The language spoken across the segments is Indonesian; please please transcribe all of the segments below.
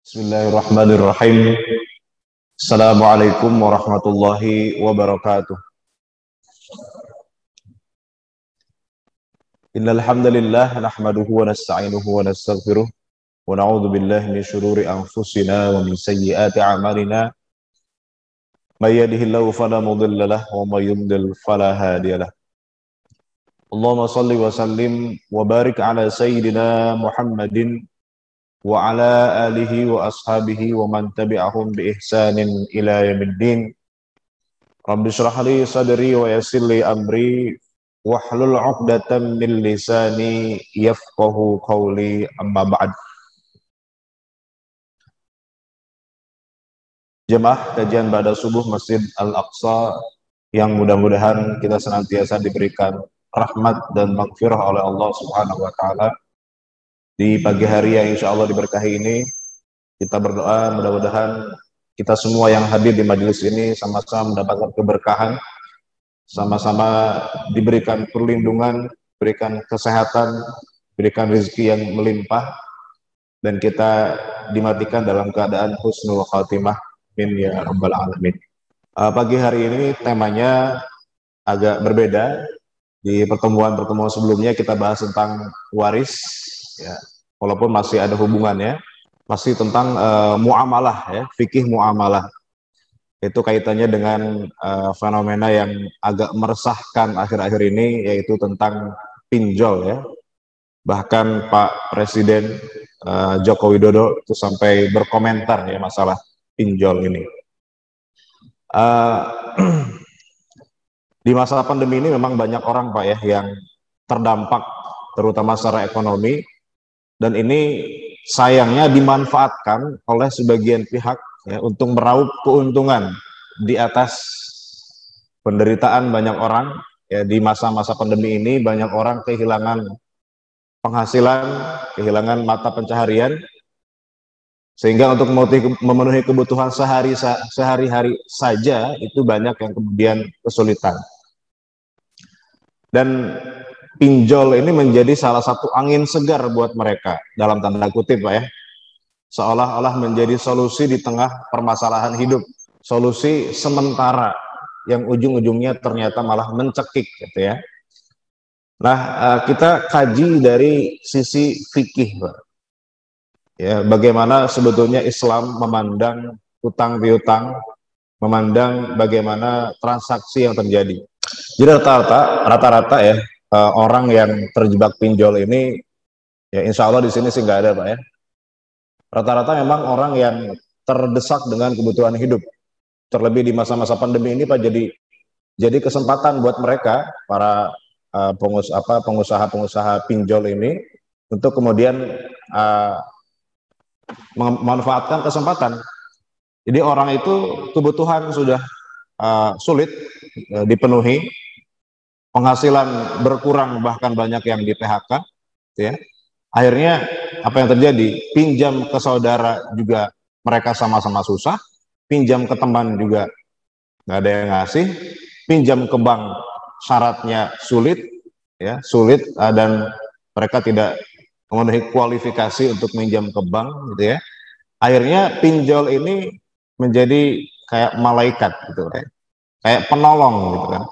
Bismillahirrahmanirrahim. Assalamualaikum warahmatullahi wabarakatuh. Innal hamdalillah nahmaduhu wa nasta'inuhu wa nastaghfiruh wa na'udzu billahi min shururi anfusina wa min sayyiati a'malina. May yahdihillahu fala mudilla lahu wa may yudlil fala hadiya lahu. Allahumma shalli wa sallim wa barik ala sayyidina Muhammadin wa ala alihi wa ashabihi wa man tabi'ahum bi ihsanin ila yaumiddin. Rabbi shrah li sadri wa yassir li amri wahlul 'uqdatam min lisani yafqahu qawli, amma ba'd. Jemaah kajian pada subuh Masjid Al-Aqsa yang mudah-mudahan kita senantiasa diberikan rahmat dan maghfirah oleh Allah Subhanahu wa taala. Di pagi hari yang insya Allah diberkahi ini, kita berdoa mudah-mudahan kita semua yang hadir di majelis ini sama-sama mendapatkan keberkahan, sama-sama diberikan perlindungan, berikan kesehatan, berikan rezeki yang melimpah, dan kita dimatikan dalam keadaan husnul khatimah. Amin ya rabbal alamin. Pagi hari ini temanya agak berbeda. Di pertemuan-pertemuan sebelumnya kita bahas tentang waris, ya, walaupun masih ada hubungannya, masih tentang muamalah, ya, fikih muamalah. Itu kaitannya dengan fenomena yang agak meresahkan akhir-akhir ini, yaitu tentang pinjol, ya. Bahkan Pak Presiden Joko Widodo itu sampai berkomentar, ya, masalah pinjol ini. Di masa pandemi ini memang banyak orang, Pak, ya, yang terdampak terutama secara ekonomi, dan ini sayangnya dimanfaatkan oleh sebagian pihak, ya, untuk meraup keuntungan di atas penderitaan banyak orang. Ya, di masa-masa pandemi ini banyak orang kehilangan penghasilan, kehilangan mata pencaharian, sehingga untuk memenuhi kebutuhan sehari-hari saja itu banyak yang kemudian kesulitan. Dan pinjol ini menjadi salah satu angin segar buat mereka, dalam tanda kutip, Pak, ya. Seolah-olah menjadi solusi di tengah permasalahan hidup, solusi sementara yang ujung-ujungnya ternyata malah mencekik, gitu ya. Nah, kita kaji dari sisi fikih, Pak. Ya, bagaimana sebetulnya Islam memandang utang piutang, memandang bagaimana transaksi yang terjadi. Jadi rata-rata ya, orang yang terjebak pinjol ini, ya insya Allah di sini sih nggak ada, Pak, ya. Rata-rata memang orang yang terdesak dengan kebutuhan hidup. Terlebih di masa-masa pandemi ini, Pak, jadi kesempatan buat mereka, para pengusaha-pengusaha pinjol ini, untuk kemudian memanfaatkan kesempatan. Jadi orang itu kebutuhan sudah sulit dipenuhi, penghasilan berkurang, bahkan banyak yang di PHK, ya. Akhirnya apa yang terjadi? Pinjam ke saudara juga mereka sama-sama susah, pinjam ke teman juga nggak ada yang ngasih, pinjam ke bank syaratnya sulit, ya, sulit, dan mereka tidak memenuhi kualifikasi untuk minjam ke bank, gitu ya. Akhirnya pinjol ini menjadi kayak malaikat, gitu, kayak penolong, gitu kan.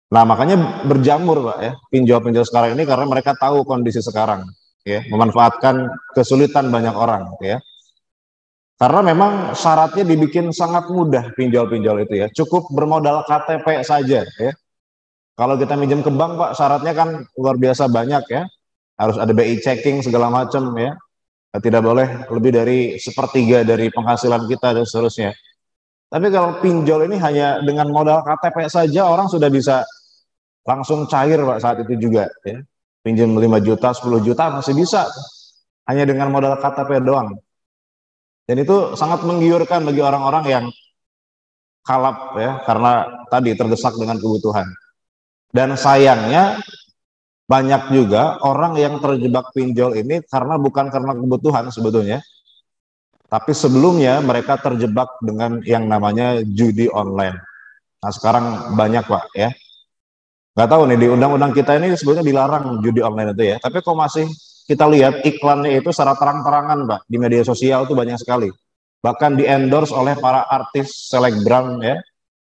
Nah, makanya berjamur, Pak, ya, pinjol-pinjol sekarang ini, karena mereka tahu kondisi sekarang, ya, memanfaatkan kesulitan banyak orang, ya. Karena memang syaratnya dibikin sangat mudah pinjol-pinjol itu, ya. Cukup bermodal KTP saja, ya. Kalau kita minjem ke bank, Pak, syaratnya kan luar biasa banyak, ya. Harus ada BI checking segala macam, ya. Tidak boleh lebih dari sepertiga dari penghasilan kita dan seterusnya. Tapi kalau pinjol ini hanya dengan modal KTP saja orang sudah bisa langsung cair, Pak, saat itu juga, ya. Pinjam 5 juta, 10 juta masih bisa hanya dengan modal KTP doang. Dan itu sangat menggiurkan bagi orang-orang yang kalap, ya, karena tadi terdesak dengan kebutuhan. Dan sayangnya banyak juga orang yang terjebak pinjol ini bukan karena kebutuhan sebetulnya, tapi sebelumnya mereka terjebak dengan yang namanya judi online. Nah, sekarang banyak, Pak, ya. Nggak tahu nih, di undang-undang kita ini sebetulnya dilarang judi online itu, ya. Tapi kok masih kita lihat iklannya itu secara terang-terangan, Pak, di media sosial itu banyak sekali. Bahkan di-endorse oleh para artis selebgram ya.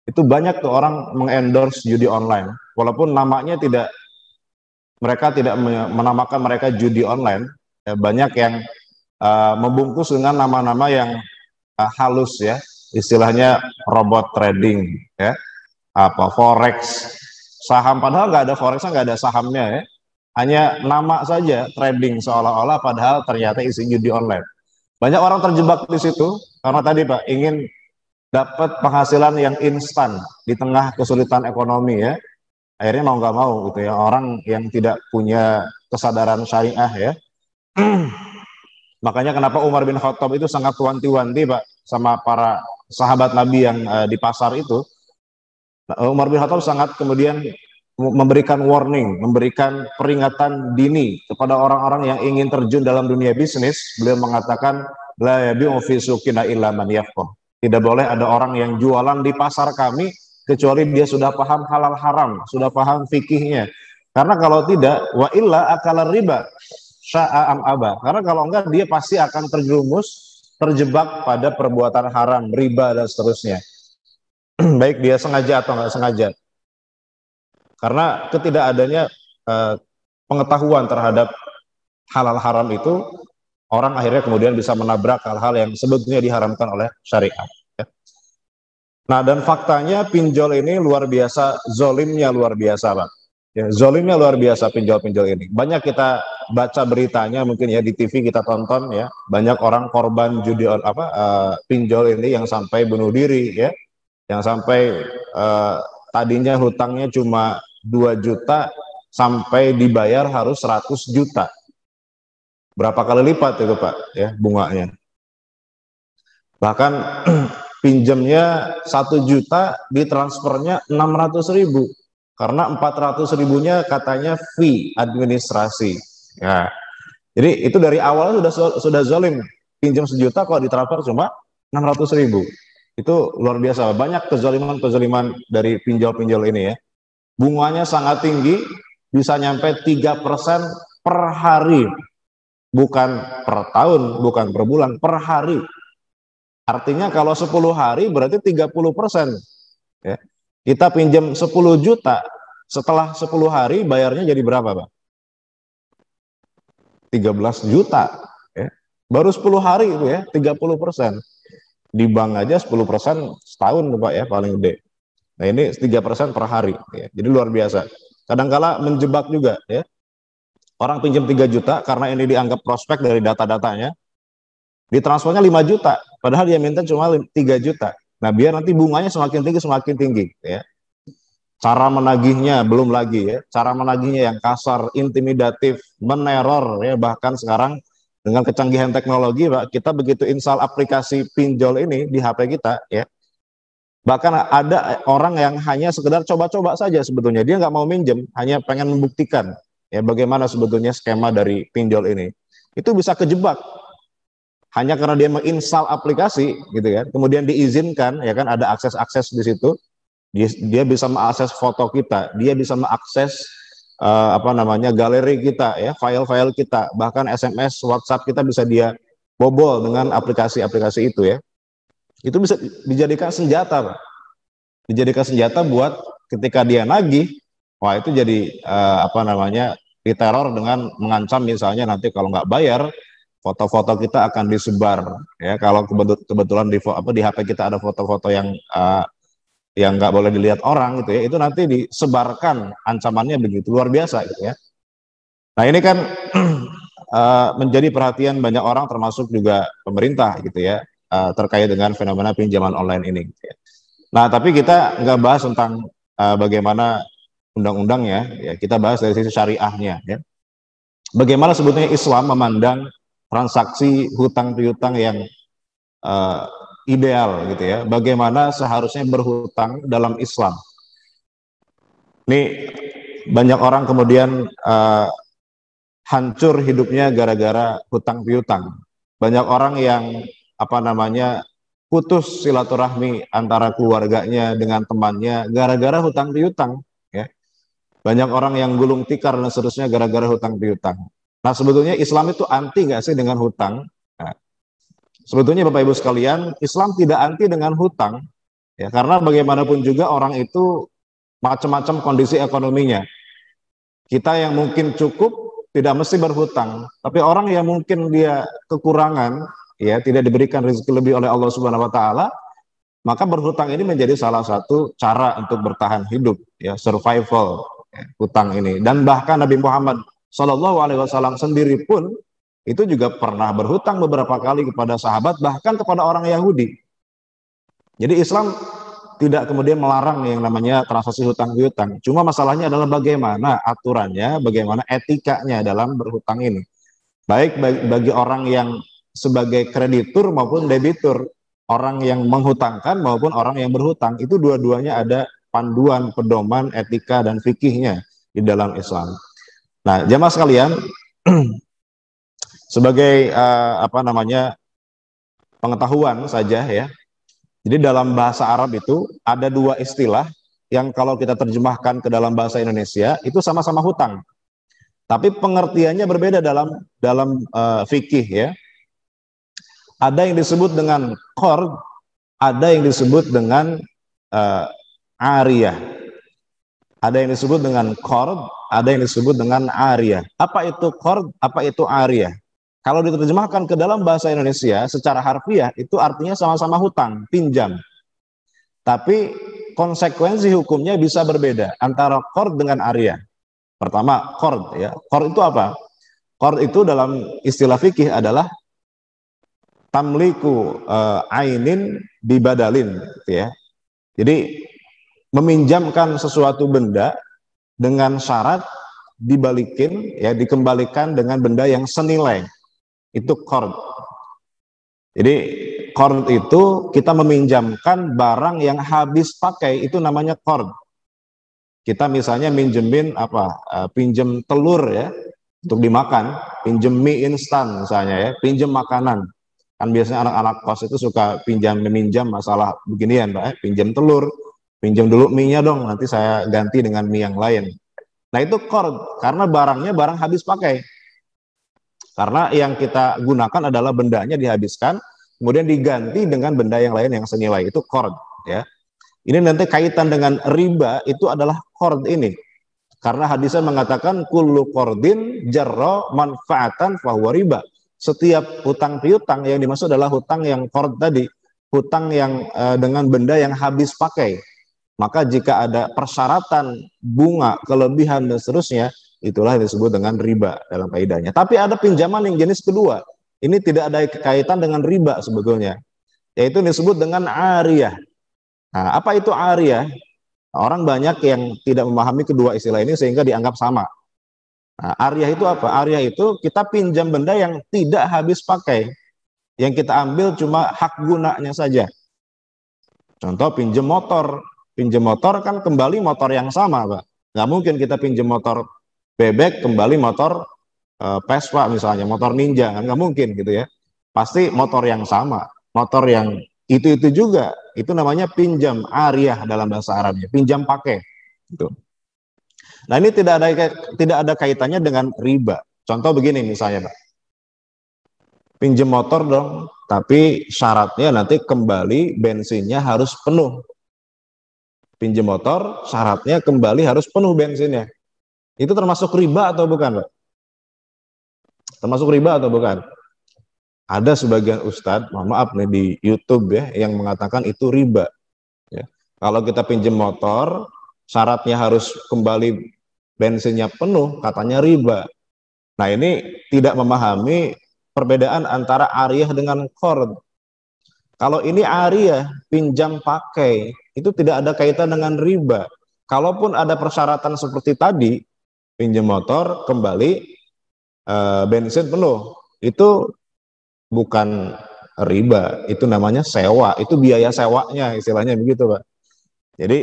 Itu banyak tuh orang mengendorse judi online. Walaupun namanya tidak, mereka tidak menamakan mereka judi online, ya, banyak yang membungkus dengan nama-nama yang halus ya, istilahnya robot trading ya, apa forex, saham, padahal nggak ada forex, nggak ada sahamnya ya, hanya nama saja trading seolah-olah, padahal ternyata isi judi online. Banyak orang terjebak di situ karena tadi Pak ingin dapat penghasilan yang instan di tengah kesulitan ekonomi ya. Akhirnya mau nggak mau gitu ya, orang yang tidak punya kesadaran syariah ya. Makanya kenapa Umar bin Khattab itu sangat wanti-wanti Pak sama para sahabat Nabi yang di pasar itu. Umar bin Khattab sangat kemudian memberikan warning, memberikan peringatan dini kepada orang-orang yang ingin terjun dalam dunia bisnis. Beliau mengatakan, la yabi'u fi suqina illa man yafqah. Tidak boleh ada orang yang jualan di pasar kami kecuali dia sudah paham halal haram, sudah paham fikihnya. Karena kalau tidak, wa illa akala riba sya'a am aba. Karena kalau enggak dia pasti akan terjerumus, terjebak pada perbuatan haram, riba dan seterusnya. Baik dia sengaja atau enggak sengaja. Karena ketidakadanya pengetahuan terhadap halal haram itu, orang akhirnya kemudian bisa menabrak hal-hal yang sebetulnya diharamkan oleh syariat. Ya. Nah, dan faktanya pinjol ini luar biasa, zolimnya luar biasa, Pak. Ya, zolimnya luar biasa pinjol-pinjol ini. Banyak kita baca beritanya, mungkin ya di TV kita tonton ya, banyak orang korban judi pinjol ini yang sampai bunuh diri ya, yang sampai tadinya hutangnya cuma 2 juta sampai dibayar harus 100 juta. Berapa kali lipat itu Pak ya bunganya. Bahkan pinjamnya 1 juta ditransfernya 600.000 karena 400.000-nya katanya fee administrasi. Ya. Jadi itu dari awal sudah zalim. Pinjam 1 juta kalau ditransfer cuma 600.000. Itu luar biasa. Banyak kezaliman dari pinjol-pinjol ini ya. Bunganya sangat tinggi, bisa nyampe 3% per hari. Bukan per tahun, bukan per bulan, per hari. Artinya kalau 10 hari berarti 30%. Ya. Kita pinjam 10 juta, setelah 10 hari bayarnya jadi berapa Pak? 13 juta. Ya. Baru 10 hari itu ya, 30%. Di bank aja 10% setahun Pak ya paling gede. Nah ini 3% per hari, ya. Jadi luar biasa. Kadangkala menjebak juga, ya. Orang pinjam 3 juta karena ini dianggap prospek dari data-datanya, ditransfernya 5 juta, padahal dia minta cuma 3 juta. Nah biar nanti bunganya semakin tinggi, ya. Cara menagihnya belum lagi, ya. Cara menagihnya yang kasar, intimidatif, meneror, ya. Bahkan sekarang dengan kecanggihan teknologi, Pak, kita begitu install aplikasi pinjol ini di HP kita, ya. Bahkan ada orang yang hanya sekedar coba-coba saja sebetulnya. Dia nggak mau minjem, hanya pengen membuktikan ya bagaimana sebetulnya skema dari pinjol ini. Itu bisa kejebak. Hanya karena dia menginstal aplikasi gitu kan. Kemudian diizinkan ya kan ada akses-akses di situ. Dia bisa mengakses foto kita, dia bisa mengakses galeri kita ya, file-file kita, bahkan SMS, WhatsApp kita bisa dia bobol dengan aplikasi-aplikasi itu ya. Itu bisa dijadikan senjata, Pak. Dijadikan senjata buat ketika dia nagih, wah itu jadi diteror dengan mengancam misalnya nanti kalau nggak bayar, foto-foto kita akan disebar. Ya kalau kebetulan di HP kita ada foto-foto yang nggak boleh dilihat orang gitu ya, itu nanti disebarkan, ancamannya begitu luar biasa gitu ya. Nah ini kan menjadi perhatian banyak orang termasuk juga pemerintah gitu ya. Terkait dengan fenomena pinjaman online ini. Nah, tapi kita nggak bahas tentang bagaimana undang-undangnya, ya kita bahas dari sisi syariahnya. Ya. Bagaimana sebetulnya Islam memandang transaksi hutang piutang yang ideal, gitu ya. Bagaimana seharusnya berhutang dalam Islam. Ini banyak orang kemudian hancur hidupnya gara-gara hutang piutang. Banyak orang yang putus silaturahmi antara keluarganya dengan temannya gara-gara hutang piutang ya. Banyak orang yang gulung tikar dan seterusnya gara-gara hutang piutang. Nah, sebetulnya Islam itu anti nggak sih dengan hutang? Nah, sebetulnya Bapak Ibu sekalian, Islam tidak anti dengan hutang, ya, karena bagaimanapun juga orang itu macam-macam kondisi ekonominya. Kita yang mungkin cukup tidak mesti berhutang, tapi orang yang mungkin dia kekurangan, ya, tidak diberikan rezeki lebih oleh Allah Subhanahu wa taala, maka berhutang ini menjadi salah satu cara untuk bertahan hidup, ya, survival, ya, hutang ini. Dan bahkan Nabi Muhammad Shallallahu alaihi wasallam sendiri pun itu juga pernah berhutang beberapa kali kepada sahabat, bahkan kepada orang Yahudi. Jadi Islam tidak kemudian melarang yang namanya transaksi hutang piutang. Cuma masalahnya adalah bagaimana aturannya, bagaimana etikanya dalam berhutang ini. Baik bagi orang yang sebagai kreditur maupun debitur, orang yang menghutangkan maupun orang yang berhutang, itu dua-duanya ada panduan, pedoman, etika dan fikihnya di dalam Islam. Nah, jamaah sekalian, sebagai pengetahuan saja ya. Jadi dalam bahasa Arab itu ada dua istilah yang kalau kita terjemahkan ke dalam bahasa Indonesia itu sama-sama hutang, tapi pengertiannya berbeda dalam fikih ya. Ada yang disebut dengan qard, ada yang disebut dengan ariyah. Ada yang disebut dengan qard, ada yang disebut dengan ariyah. Apa itu qard? Apa itu ariyah? Kalau diterjemahkan ke dalam bahasa Indonesia secara harfiah itu artinya sama-sama hutang, pinjam. Tapi konsekuensi hukumnya bisa berbeda antara qard dengan ariyah. Pertama, qard ya. Qard itu apa? Qard itu dalam istilah fikih adalah tamliku ainin dibadalin gitu ya. Jadi meminjamkan sesuatu benda dengan syarat dibalikin ya, dikembalikan dengan benda yang senilai. Itu qard. Jadi qard itu kita meminjamkan barang yang habis pakai, itu namanya qard. Kita misalnya minjemin pinjem telur ya untuk dimakan, pinjem mie instan misalnya ya, pinjem makanan. Kan biasanya anak-anak kos itu suka meminjam masalah beginian, Pak, pinjam telur, pinjam dulu mie-nya dong, nanti saya ganti dengan mie yang lain. Nah, itu qard karena barangnya barang habis pakai. Karena yang kita gunakan adalah bendanya dihabiskan, kemudian diganti dengan benda yang lain yang senilai, itu qard ya. Ini nanti kaitan dengan riba, itu adalah qard ini. Karena hadisnya mengatakan kullu qardin jarra manfaatan fahuwa riba. Setiap hutang piutang yang dimaksud adalah hutang yang qard tadi, hutang yang dengan benda yang habis pakai. Maka jika ada persyaratan bunga, kelebihan dan seterusnya, itulah yang disebut dengan riba dalam kaidahnya. Tapi ada pinjaman yang jenis kedua. Ini tidak ada kaitan dengan riba sebetulnya. Yaitu disebut dengan ariyah. Nah, apa itu ariyah? Orang banyak yang tidak memahami kedua istilah ini sehingga dianggap sama. Nah, ariyah itu apa? Ariyah itu kita pinjam benda yang tidak habis pakai. Yang kita ambil cuma hak gunanya saja. Contoh pinjam motor. Pinjam motor kan kembali motor yang sama, Pak. Nggak mungkin kita pinjam motor bebek kembali motor Vespa misalnya, motor Ninja, kan nggak mungkin gitu ya. Pasti motor yang sama, motor yang itu juga, itu namanya pinjam ariyah dalam bahasa Arabnya, pinjam pakai. Gitu. Nah, ini tidak ada kaitannya dengan riba. Contoh begini misalnya, Pak. Pinjam motor dong, tapi syaratnya nanti kembali bensinnya harus penuh. Pinjam motor, syaratnya kembali harus penuh bensinnya. Itu termasuk riba atau bukan, Pak? Termasuk riba atau bukan? Ada sebagian ustadz, mohon maaf nih di YouTube ya, yang mengatakan itu riba. Ya. Kalau kita pinjam motor, syaratnya harus kembali bensinnya penuh, katanya riba. Nah, ini tidak memahami perbedaan antara ariyah dengan qard. Kalau ini ariyah, pinjam pakai, itu tidak ada kaitan dengan riba. Kalaupun ada persyaratan seperti tadi, pinjam motor, kembali bensin penuh, itu bukan riba, itu namanya sewa, itu biaya sewanya, istilahnya begitu, Pak. Jadi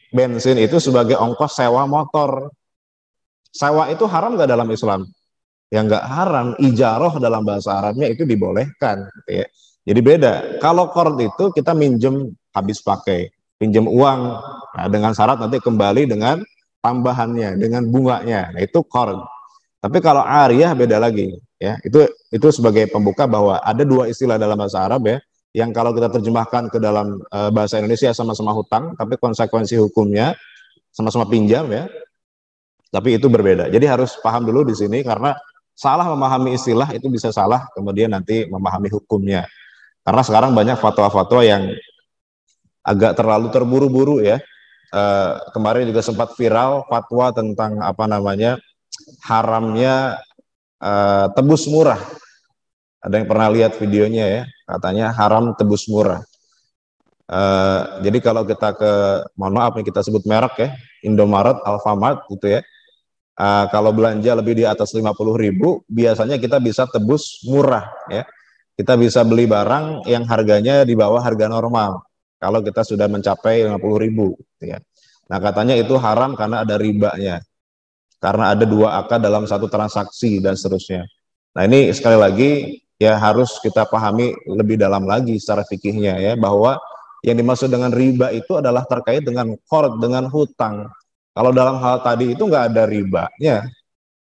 bensin itu sebagai ongkos sewa motor. Sewa itu haram nggak dalam Islam? Ya nggak haram, ijaroh dalam bahasa Arabnya itu dibolehkan. Gitu ya. Jadi beda. Kalau qard itu kita minjem habis pakai, pinjam uang, nah, dengan syarat nanti kembali dengan tambahannya, dengan bunganya. Nah, itu qard. Tapi kalau ariyah beda lagi, ya. Itu sebagai pembuka bahwa ada dua istilah dalam bahasa Arab ya, yang kalau kita terjemahkan ke dalam bahasa Indonesia sama-sama hutang, tapi konsekuensi hukumnya sama-sama pinjam ya. Tapi itu berbeda. Jadi harus paham dulu di sini karena salah memahami istilah itu bisa salah kemudian nanti memahami hukumnya. Karena sekarang banyak fatwa-fatwa yang agak terlalu terburu-buru ya. Kemarin juga sempat viral fatwa tentang apa namanya haramnya tebus murah. Ada yang pernah lihat videonya ya, katanya haram tebus murah. Jadi kalau kita ke, mohon maaf nih kita sebut merek ya, Indomaret, Alfamart gitu ya. Kalau belanja lebih di atas 50.000, biasanya kita bisa tebus murah ya. Kita bisa beli barang yang harganya di bawah harga normal. Kalau kita sudah mencapai 50.000, gitu ya. Nah katanya itu haram karena ada ribanya, karena ada dua akad dalam satu transaksi dan seterusnya. Nah ini sekali lagi ya harus kita pahami lebih dalam lagi secara fikihnya ya, bahwa yang dimaksud dengan riba itu adalah terkait dengan qard, dengan hutang. Kalau dalam hal tadi itu nggak ada ribanya,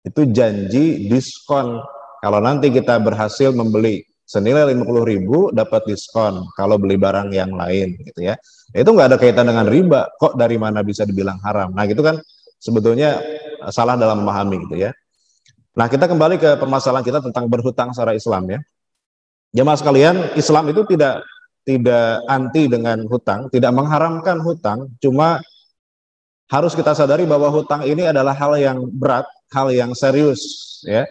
itu janji diskon. Kalau nanti kita berhasil membeli senilai 50.000 dapat diskon kalau beli barang yang lain gitu ya. Itu nggak ada kaitan dengan riba, kok dari mana bisa dibilang haram. Nah gitu kan sebetulnya salah dalam memahami gitu ya. Nah kita kembali ke permasalahan kita tentang berhutang secara Islam ya. Jemaah sekalian, Islam itu tidak anti dengan hutang, tidak mengharamkan hutang, cuma harus kita sadari bahwa hutang ini adalah hal yang berat, hal yang serius ya.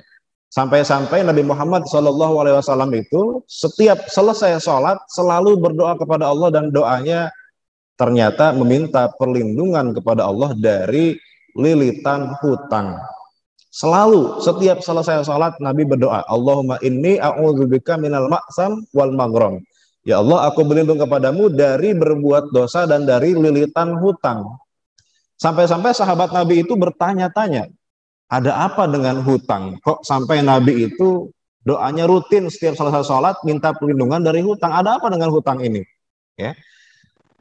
Sampai-sampai Nabi Muhammad SAW itu setiap selesai sholat selalu berdoa kepada Allah dan doanya ternyata meminta perlindungan kepada Allah dari lilitan hutang. Selalu setiap selesai sholat Nabi berdoa, Allahumma inni a'udzubika minal ma'sam wal maghram. Ya Allah, aku berlindung kepadamu dari berbuat dosa dan dari lilitan hutang. Sampai-sampai sahabat Nabi itu bertanya-tanya, ada apa dengan hutang? Kok sampai Nabi itu doanya rutin setiap selesai sholat minta perlindungan dari hutang? Ada apa dengan hutang ini? Ya,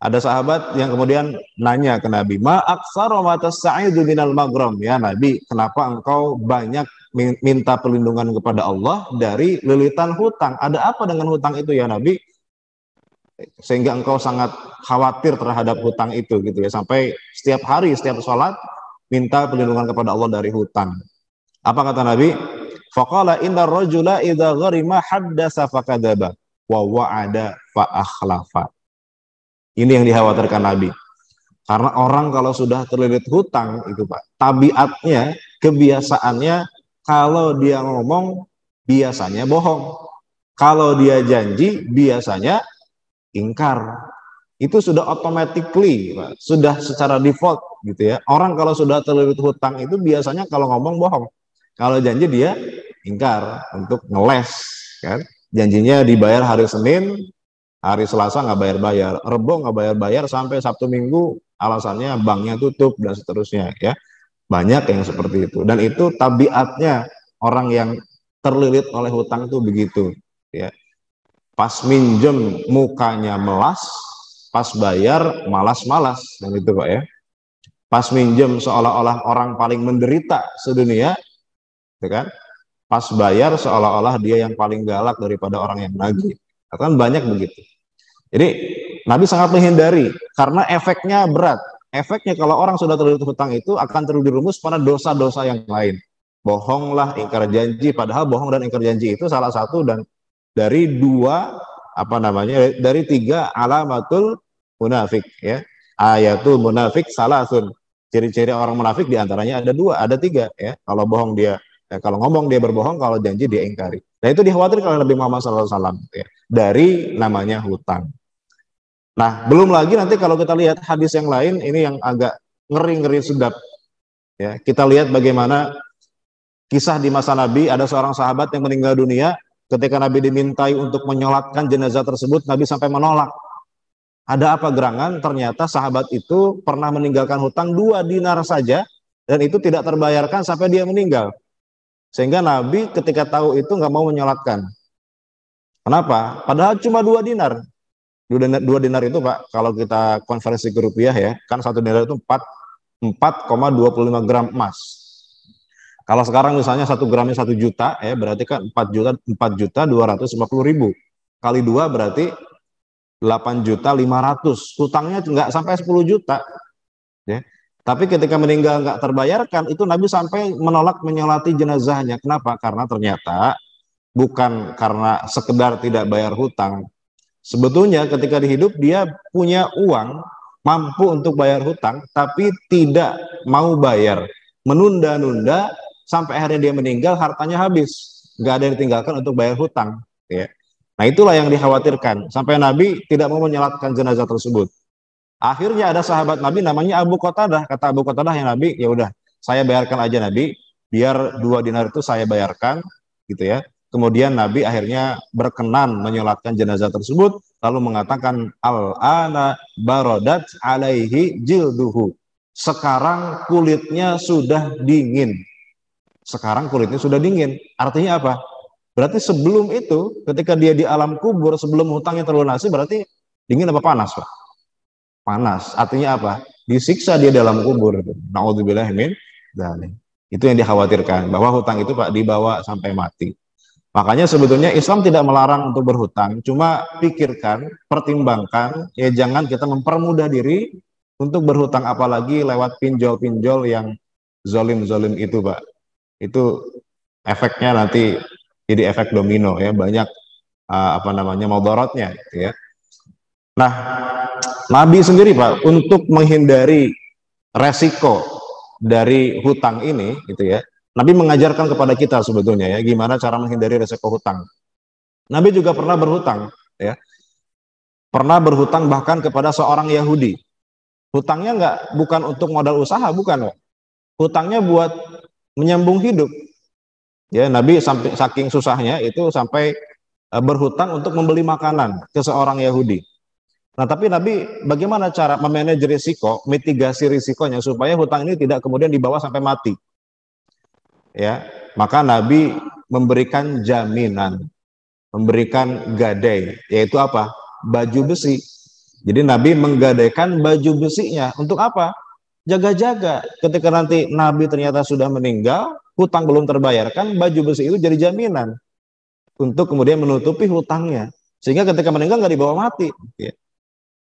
ada sahabat yang kemudian nanya ke Nabi, ma aktsara ma tas'idu minal maghram. Ya Nabi, kenapa engkau banyak minta perlindungan kepada Allah dari lilitan hutang? Ada apa dengan hutang itu ya Nabi? Sehingga engkau sangat khawatir terhadap hutang itu gitu ya, sampai setiap hari setiap sholat minta perlindungan kepada Allah dari hutang. Apa kata Nabi? Faqala inna rajula idza gharima haddasa fakadzaba wa wa'ada fa akhlafa. Ini yang dikhawatirkan Nabi. Karena orang kalau sudah terlilit hutang itu Pak, tabiatnya, kebiasaannya kalau dia ngomong biasanya bohong. Kalau dia janji biasanya ingkar. Itu sudah automatically, Pak, sudah secara default gitu ya. Orang kalau sudah terlilit hutang itu biasanya kalau ngomong bohong. Kalau janji dia ingkar untuk ngeles kan. Janjinya dibayar hari Senin, hari Selasa nggak bayar-bayar, Rebo nggak bayar-bayar sampai Sabtu Minggu alasannya banknya tutup dan seterusnya ya. Banyak yang seperti itu dan itu tabiatnya orang yang terlilit oleh hutang itu begitu ya. Pas minjem mukanya melas, pas bayar malas-malas dan itu Pak ya. Pas minjem seolah-olah orang paling menderita sedunia, ya kan? Pas bayar seolah-olah dia yang paling galak daripada orang yang nagih. Kan banyak begitu. Jadi Nabi sangat menghindari karena efeknya berat. Efeknya kalau orang sudah terlilit hutang itu akan terjerumus pada dosa-dosa yang lain. Bohonglah, ingkar janji, padahal bohong dan ingkar janji itu salah satu dan dari dua dari tiga alamatul munafik ya. Ayatul munafik salasun. Ciri-ciri orang munafik diantaranya ada dua, ada tiga ya. Kalau bohong dia, kalau ngomong dia berbohong, kalau janji dia ingkari. Nah itu dikhawatirkan oleh Nabi Muhammad SAW ya, dari namanya hutang. Nah belum lagi nanti kalau kita lihat hadis yang lain ini yang agak ngeri-ngeri sedap ya. Kita lihat bagaimana kisah di masa Nabi, ada seorang sahabat yang meninggal dunia. Ketika Nabi dimintai untuk menyolatkan jenazah tersebut, Nabi sampai menolak. Ada apa gerangan? Ternyata sahabat itu pernah meninggalkan hutang 2 dinar saja, dan itu tidak terbayarkan sampai dia meninggal. Sehingga Nabi ketika tahu itu nggak mau menyolatkan. Kenapa? Padahal cuma 2 dinar. 2 dinar itu Pak, kalau kita konversi ke rupiah ya, kan 1 dinar itu 4,25 gram emas. Kalau sekarang misalnya 1 gramnya 1 juta, ya berarti kan 4.250.000 kali 2 berarti 8.500.000. Hutangnya nggak sampai 10 juta. Ya. Tapi ketika meninggal nggak terbayarkan, itu Nabi sampai menolak menyolati jenazahnya. Kenapa? Karena ternyata bukan karena sekedar tidak bayar hutang. Sebetulnya ketika dihidup dia punya uang, mampu untuk bayar hutang, tapi tidak mau bayar. Menunda-nunda sampai akhirnya dia meninggal, hartanya habis. Nggak ada yang ditinggalkan untuk bayar hutang. Ya. Nah itulah yang dikhawatirkan. Sampai Nabi tidak mau menyolatkan jenazah tersebut. Akhirnya ada sahabat Nabi namanya Abu Qatadah. Kata Abu Qatadah, yang Nabi, ya udah saya bayarkan aja Nabi, biar 2 dinar itu saya bayarkan, gitu ya. Kemudian Nabi akhirnya berkenan menyolatkan jenazah tersebut, lalu mengatakan al-ana barodat alaihi jilduhu. Sekarang kulitnya sudah dingin. Sekarang kulitnya sudah dingin. Artinya apa? Berarti sebelum itu, ketika dia di alam kubur, sebelum hutangnya terlunasi, berarti dingin apa panas, Pak? Panas. Artinya apa? Disiksa dia dalam kubur. Naudzubillah min dzalik. Itu yang dikhawatirkan, bahwa hutang itu Pak dibawa sampai mati. Makanya sebetulnya Islam tidak melarang untuk berhutang, cuma pikirkan, pertimbangkan, ya jangan kita mempermudah diri untuk berhutang, apalagi lewat pinjol-pinjol yang zolim-zolim itu Pak. Itu efeknya nanti jadi efek domino ya, banyak mudaratnya gitu ya. Nah, Nabi sendiri Pak, untuk menghindari resiko dari hutang ini gitu ya, Nabi mengajarkan kepada kita sebetulnya ya gimana cara menghindari resiko hutang. Nabi juga pernah berhutang ya. Pernah berhutang bahkan kepada seorang Yahudi. Hutangnya bukan untuk modal usaha, bukan Pak. Hutangnya buat menyambung hidup. Ya, Nabi sampai saking susahnya itu sampai berhutang untuk membeli makanan ke seorang Yahudi. Nah, tapi Nabi bagaimana cara memanage risiko, mitigasi risikonya supaya hutang ini tidak kemudian dibawa sampai mati. Ya, maka Nabi memberikan jaminan, memberikan gadai, yaitu apa? Baju besi. Jadi Nabi menggadaikan baju besinya untuk apa? Jaga-jaga. Ketika nanti Nabi ternyata sudah meninggal, hutang belum terbayarkan, baju besi itu jadi jaminan untuk kemudian menutupi hutangnya. Sehingga ketika meninggal nggak dibawa mati. Ya.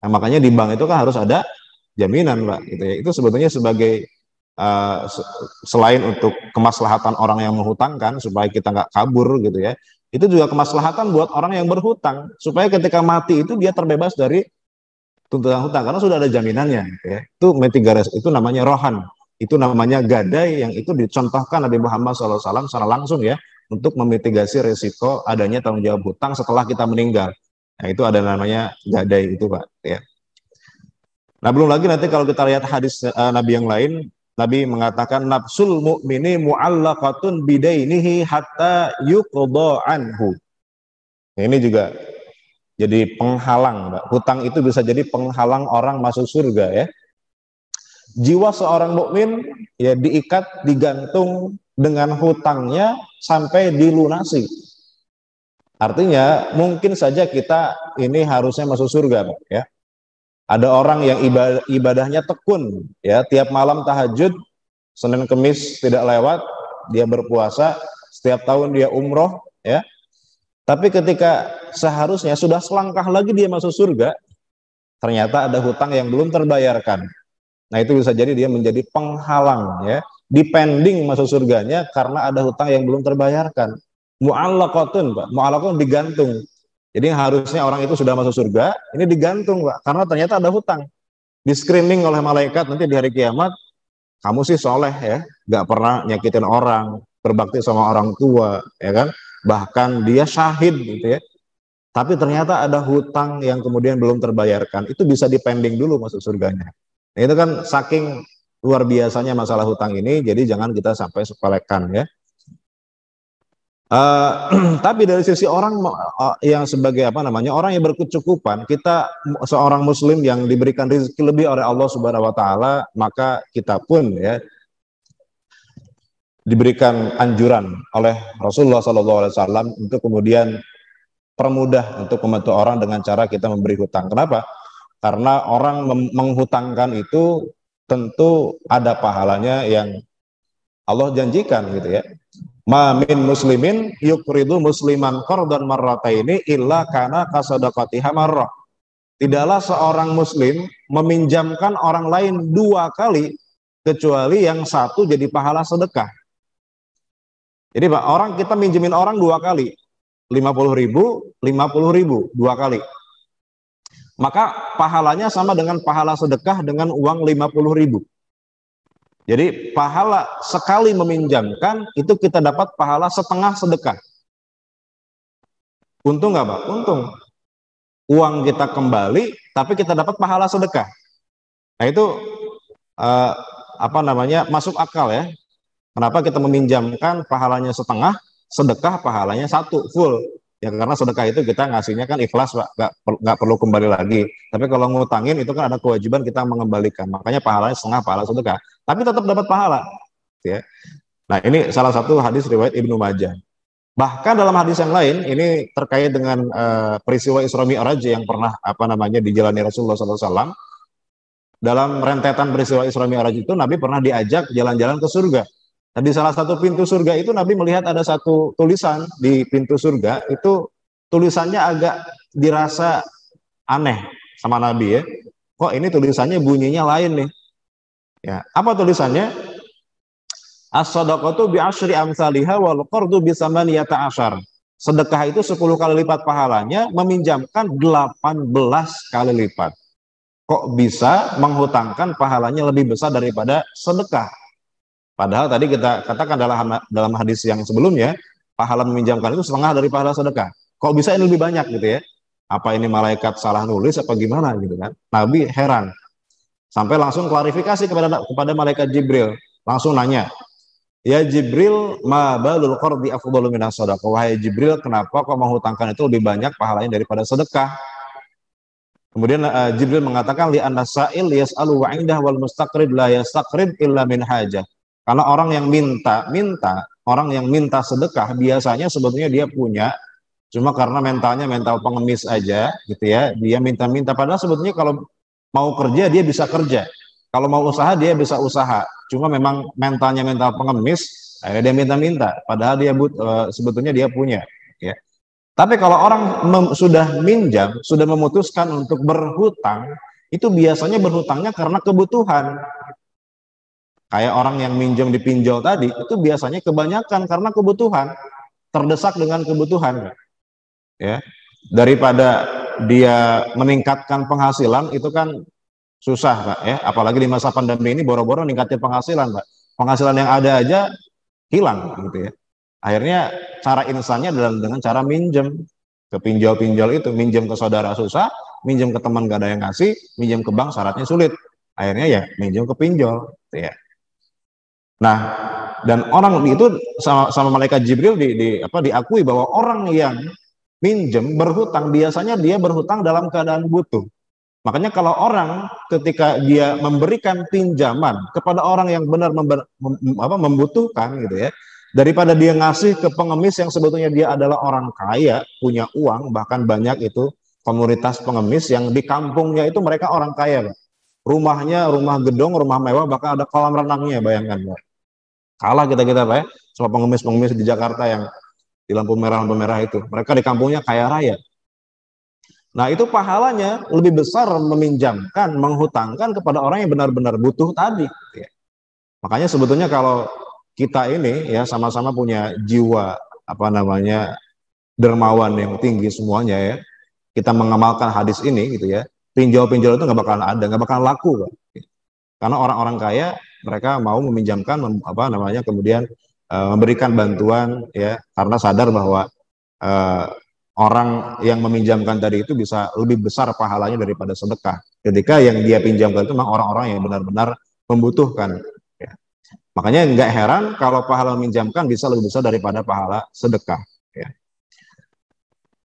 Nah, makanya di bank itu kan harus ada jaminan, Pak. Gitu ya. Itu sebetulnya sebagai selain untuk kemaslahatan orang yang menghutangkan supaya kita nggak kabur gitu ya, itu juga kemaslahatan buat orang yang berhutang supaya ketika mati itu dia terbebas dari tuntutan hutang karena sudah ada jaminannya gitu ya. Itu mitigasi, itu namanya rohan, itu namanya gadai yang itu dicontohkan Nabi Muhammad SAW secara langsung ya untuk memitigasi risiko adanya tanggung jawab hutang setelah kita meninggal. Nah itu ada namanya gadai itu Pak ya. Nah belum lagi nanti kalau kita lihat hadis Nabi yang lain, Nabi mengatakan nafsul mu'mini mu'allaqatun bidainihi hatta yuqda anhu. Ini juga jadi penghalang, Mbak. Hutang itu bisa jadi penghalang orang masuk surga ya. Jiwa seorang mukmin ya diikat, digantung dengan hutangnya sampai dilunasi. Artinya mungkin saja kita ini harusnya masuk surga, Pak ya. Ada orang yang ibadahnya tekun, ya tiap malam tahajud, Senin Kemis tidak lewat, dia berpuasa, setiap tahun dia umroh, ya. Tapi ketika seharusnya sudah selangkah lagi dia masuk surga, ternyata ada hutang yang belum terbayarkan. Nah itu bisa jadi dia menjadi penghalang, ya, dipending masuk surganya karena ada hutang yang belum terbayarkan. Mu'allaqatun, Pak, mu'allaqatun digantung. Jadi harusnya orang itu sudah masuk surga, ini digantung Pak, karena ternyata ada hutang. Di screening oleh malaikat nanti di hari kiamat, kamu sih soleh ya, gak pernah nyakitin orang, berbakti sama orang tua, ya kan? Bahkan dia syahid gitu ya. Tapi ternyata ada hutang yang kemudian belum terbayarkan, itu bisa dipending dulu masuk surganya. Nah, itu kan saking luar biasanya masalah hutang ini, jadi jangan kita sampai sepelekan ya. Tapi dari sisi orang yang sebagai orang yang berkecukupan, kita seorang muslim yang diberikan rezeki lebih oleh Allah Subhanahu wa taala, maka kita pun ya diberikan anjuran oleh Rasulullah SAW untuk kemudian permudah untuk membantu orang dengan cara kita memberi hutang. Kenapa? Karena orang menghutangkan itu tentu ada pahalanya yang Allah janjikan gitu ya. Ma min muslimin yuqridu musliman qardan marrataini illa kana kasadaqatiha marrah. Tidaklah seorang muslim meminjamkan orang lain 2 kali kecuali yang satu jadi pahala sedekah. Jadi Pak, kita minjemin orang 2 kali, 50.000, 50.000, 2 kali. Maka pahalanya sama dengan pahala sedekah dengan uang 50.000. Jadi pahala sekali meminjamkan itu kita dapat pahala setengah sedekah. Untung nggak Pak? Untung. Uang kita kembali, tapi kita dapat pahala sedekah. Nah itu masuk akal ya. Kenapa kita meminjamkan pahalanya setengah, sedekah pahalanya satu full? Ya karena sedekah itu kita ngasihnya kan ikhlas Pak, nggak perlu kembali lagi. Tapi kalau ngutangin itu kan ada kewajiban kita mengembalikan. Makanya pahalanya setengah pahala sedekah, tapi tetap dapat pahala. Ya. Nah ini salah satu hadis riwayat Ibnu Majah. Bahkan dalam hadis yang lain ini terkait dengan peristiwa Isra Mi'raj yang pernah dijalani Rasulullah SAW. Dalam rentetan peristiwa Isra Mi'raj itu Nabi pernah diajak jalan-jalan ke surga. Nah, di salah satu pintu surga itu Nabi melihat ada satu tulisan di pintu surga, itu tulisannya agak dirasa aneh sama Nabi ya. Kok ini tulisannya bunyinya lain nih. Ya, apa tulisannya? As-shadaqatu bi asyri amsalihha wal qardu bi samaniyata asyar. Sedekah itu 10 kali lipat pahalanya, meminjamkan 18 kali lipat. Kok bisa menghutangkan pahalanya lebih besar daripada sedekah? Padahal tadi kita katakan dalam hadis yang sebelumnya, pahala meminjamkan itu setengah dari pahala sedekah. Kok bisa ini lebih banyak gitu ya? Apa ini malaikat salah nulis apa gimana gitu kan? Nabi heran. Sampai langsung klarifikasi kepada malaikat Jibril. Langsung nanya, "Ya Jibril, ma balul qardi afdalu minas shadaqah?" Wahai Jibril, kenapa kok menghutangkan itu lebih banyak pahalanya daripada sedekah? Kemudian Jibril mengatakan, li anna sa'il yas'alu wa 'indah wal mustaqrid la yastaqrid illa min hajah. Karena orang yang minta sedekah biasanya sebetulnya dia punya, cuma karena mental pengemis aja gitu ya, dia minta-minta. Padahal sebetulnya kalau mau kerja dia bisa kerja, kalau mau usaha dia bisa usaha, cuma memang mental pengemis, dia minta-minta. Padahal dia sebetulnya dia punya. Ya. Tapi kalau orang sudah minjam, sudah memutuskan untuk berhutang, itu biasanya berhutangnya karena kebutuhan. Kayak orang yang minjem di pinjol tadi, itu biasanya kebanyakan karena kebutuhan, terdesak dengan kebutuhan. Ya. Daripada dia meningkatkan penghasilan, itu kan susah Pak ya, apalagi di masa pandemi ini boro-boro ningkatin penghasilan Pak. Penghasilan yang ada aja hilang gitu ya. Akhirnya cara insannya adalah dengan cara minjem ke pinjol-pinjol itu, minjem ke saudara susah, minjem ke teman gak ada yang ngasih, minjem ke bank syaratnya sulit. Akhirnya ya minjem ke pinjol gitu ya. Nah, dan orang itu sama malaikat Jibril diakui bahwa orang yang minjem berhutang biasanya dia berhutang dalam keadaan butuh. Makanya kalau orang ketika dia memberikan pinjaman kepada orang yang benar membutuhkan gitu ya, daripada dia ngasih ke pengemis yang sebetulnya dia adalah orang kaya, punya uang, bahkan banyak itu komunitas pengemis yang di kampungnya itu mereka orang kaya, Pak. Rumahnya rumah gedung, rumah mewah, bahkan ada kolam renangnya, bayangkan Pak. Kalah kita Pak ya, sama pengemis-pengemis di Jakarta yang di lampu merah itu. Mereka di kampungnya kaya raya. Nah itu pahalanya lebih besar meminjamkan, menghutangkan kepada orang yang benar-benar butuh tadi. Ya. Makanya sebetulnya kalau kita ini ya sama-sama punya jiwa dermawan yang tinggi semuanya ya, kita mengamalkan hadis ini gitu ya, pinjol-pinjol itu nggak bakalan ada, nggak bakalan laku Pak. Karena orang-orang kaya mereka mau meminjamkan kemudian memberikan bantuan ya, karena sadar bahwa orang yang meminjamkan tadi itu bisa lebih besar pahalanya daripada sedekah ketika yang dia pinjamkan itu memang orang-orang yang benar-benar membutuhkan ya. Makanya nggak heran kalau pahala meminjamkan bisa lebih besar daripada pahala sedekah ya.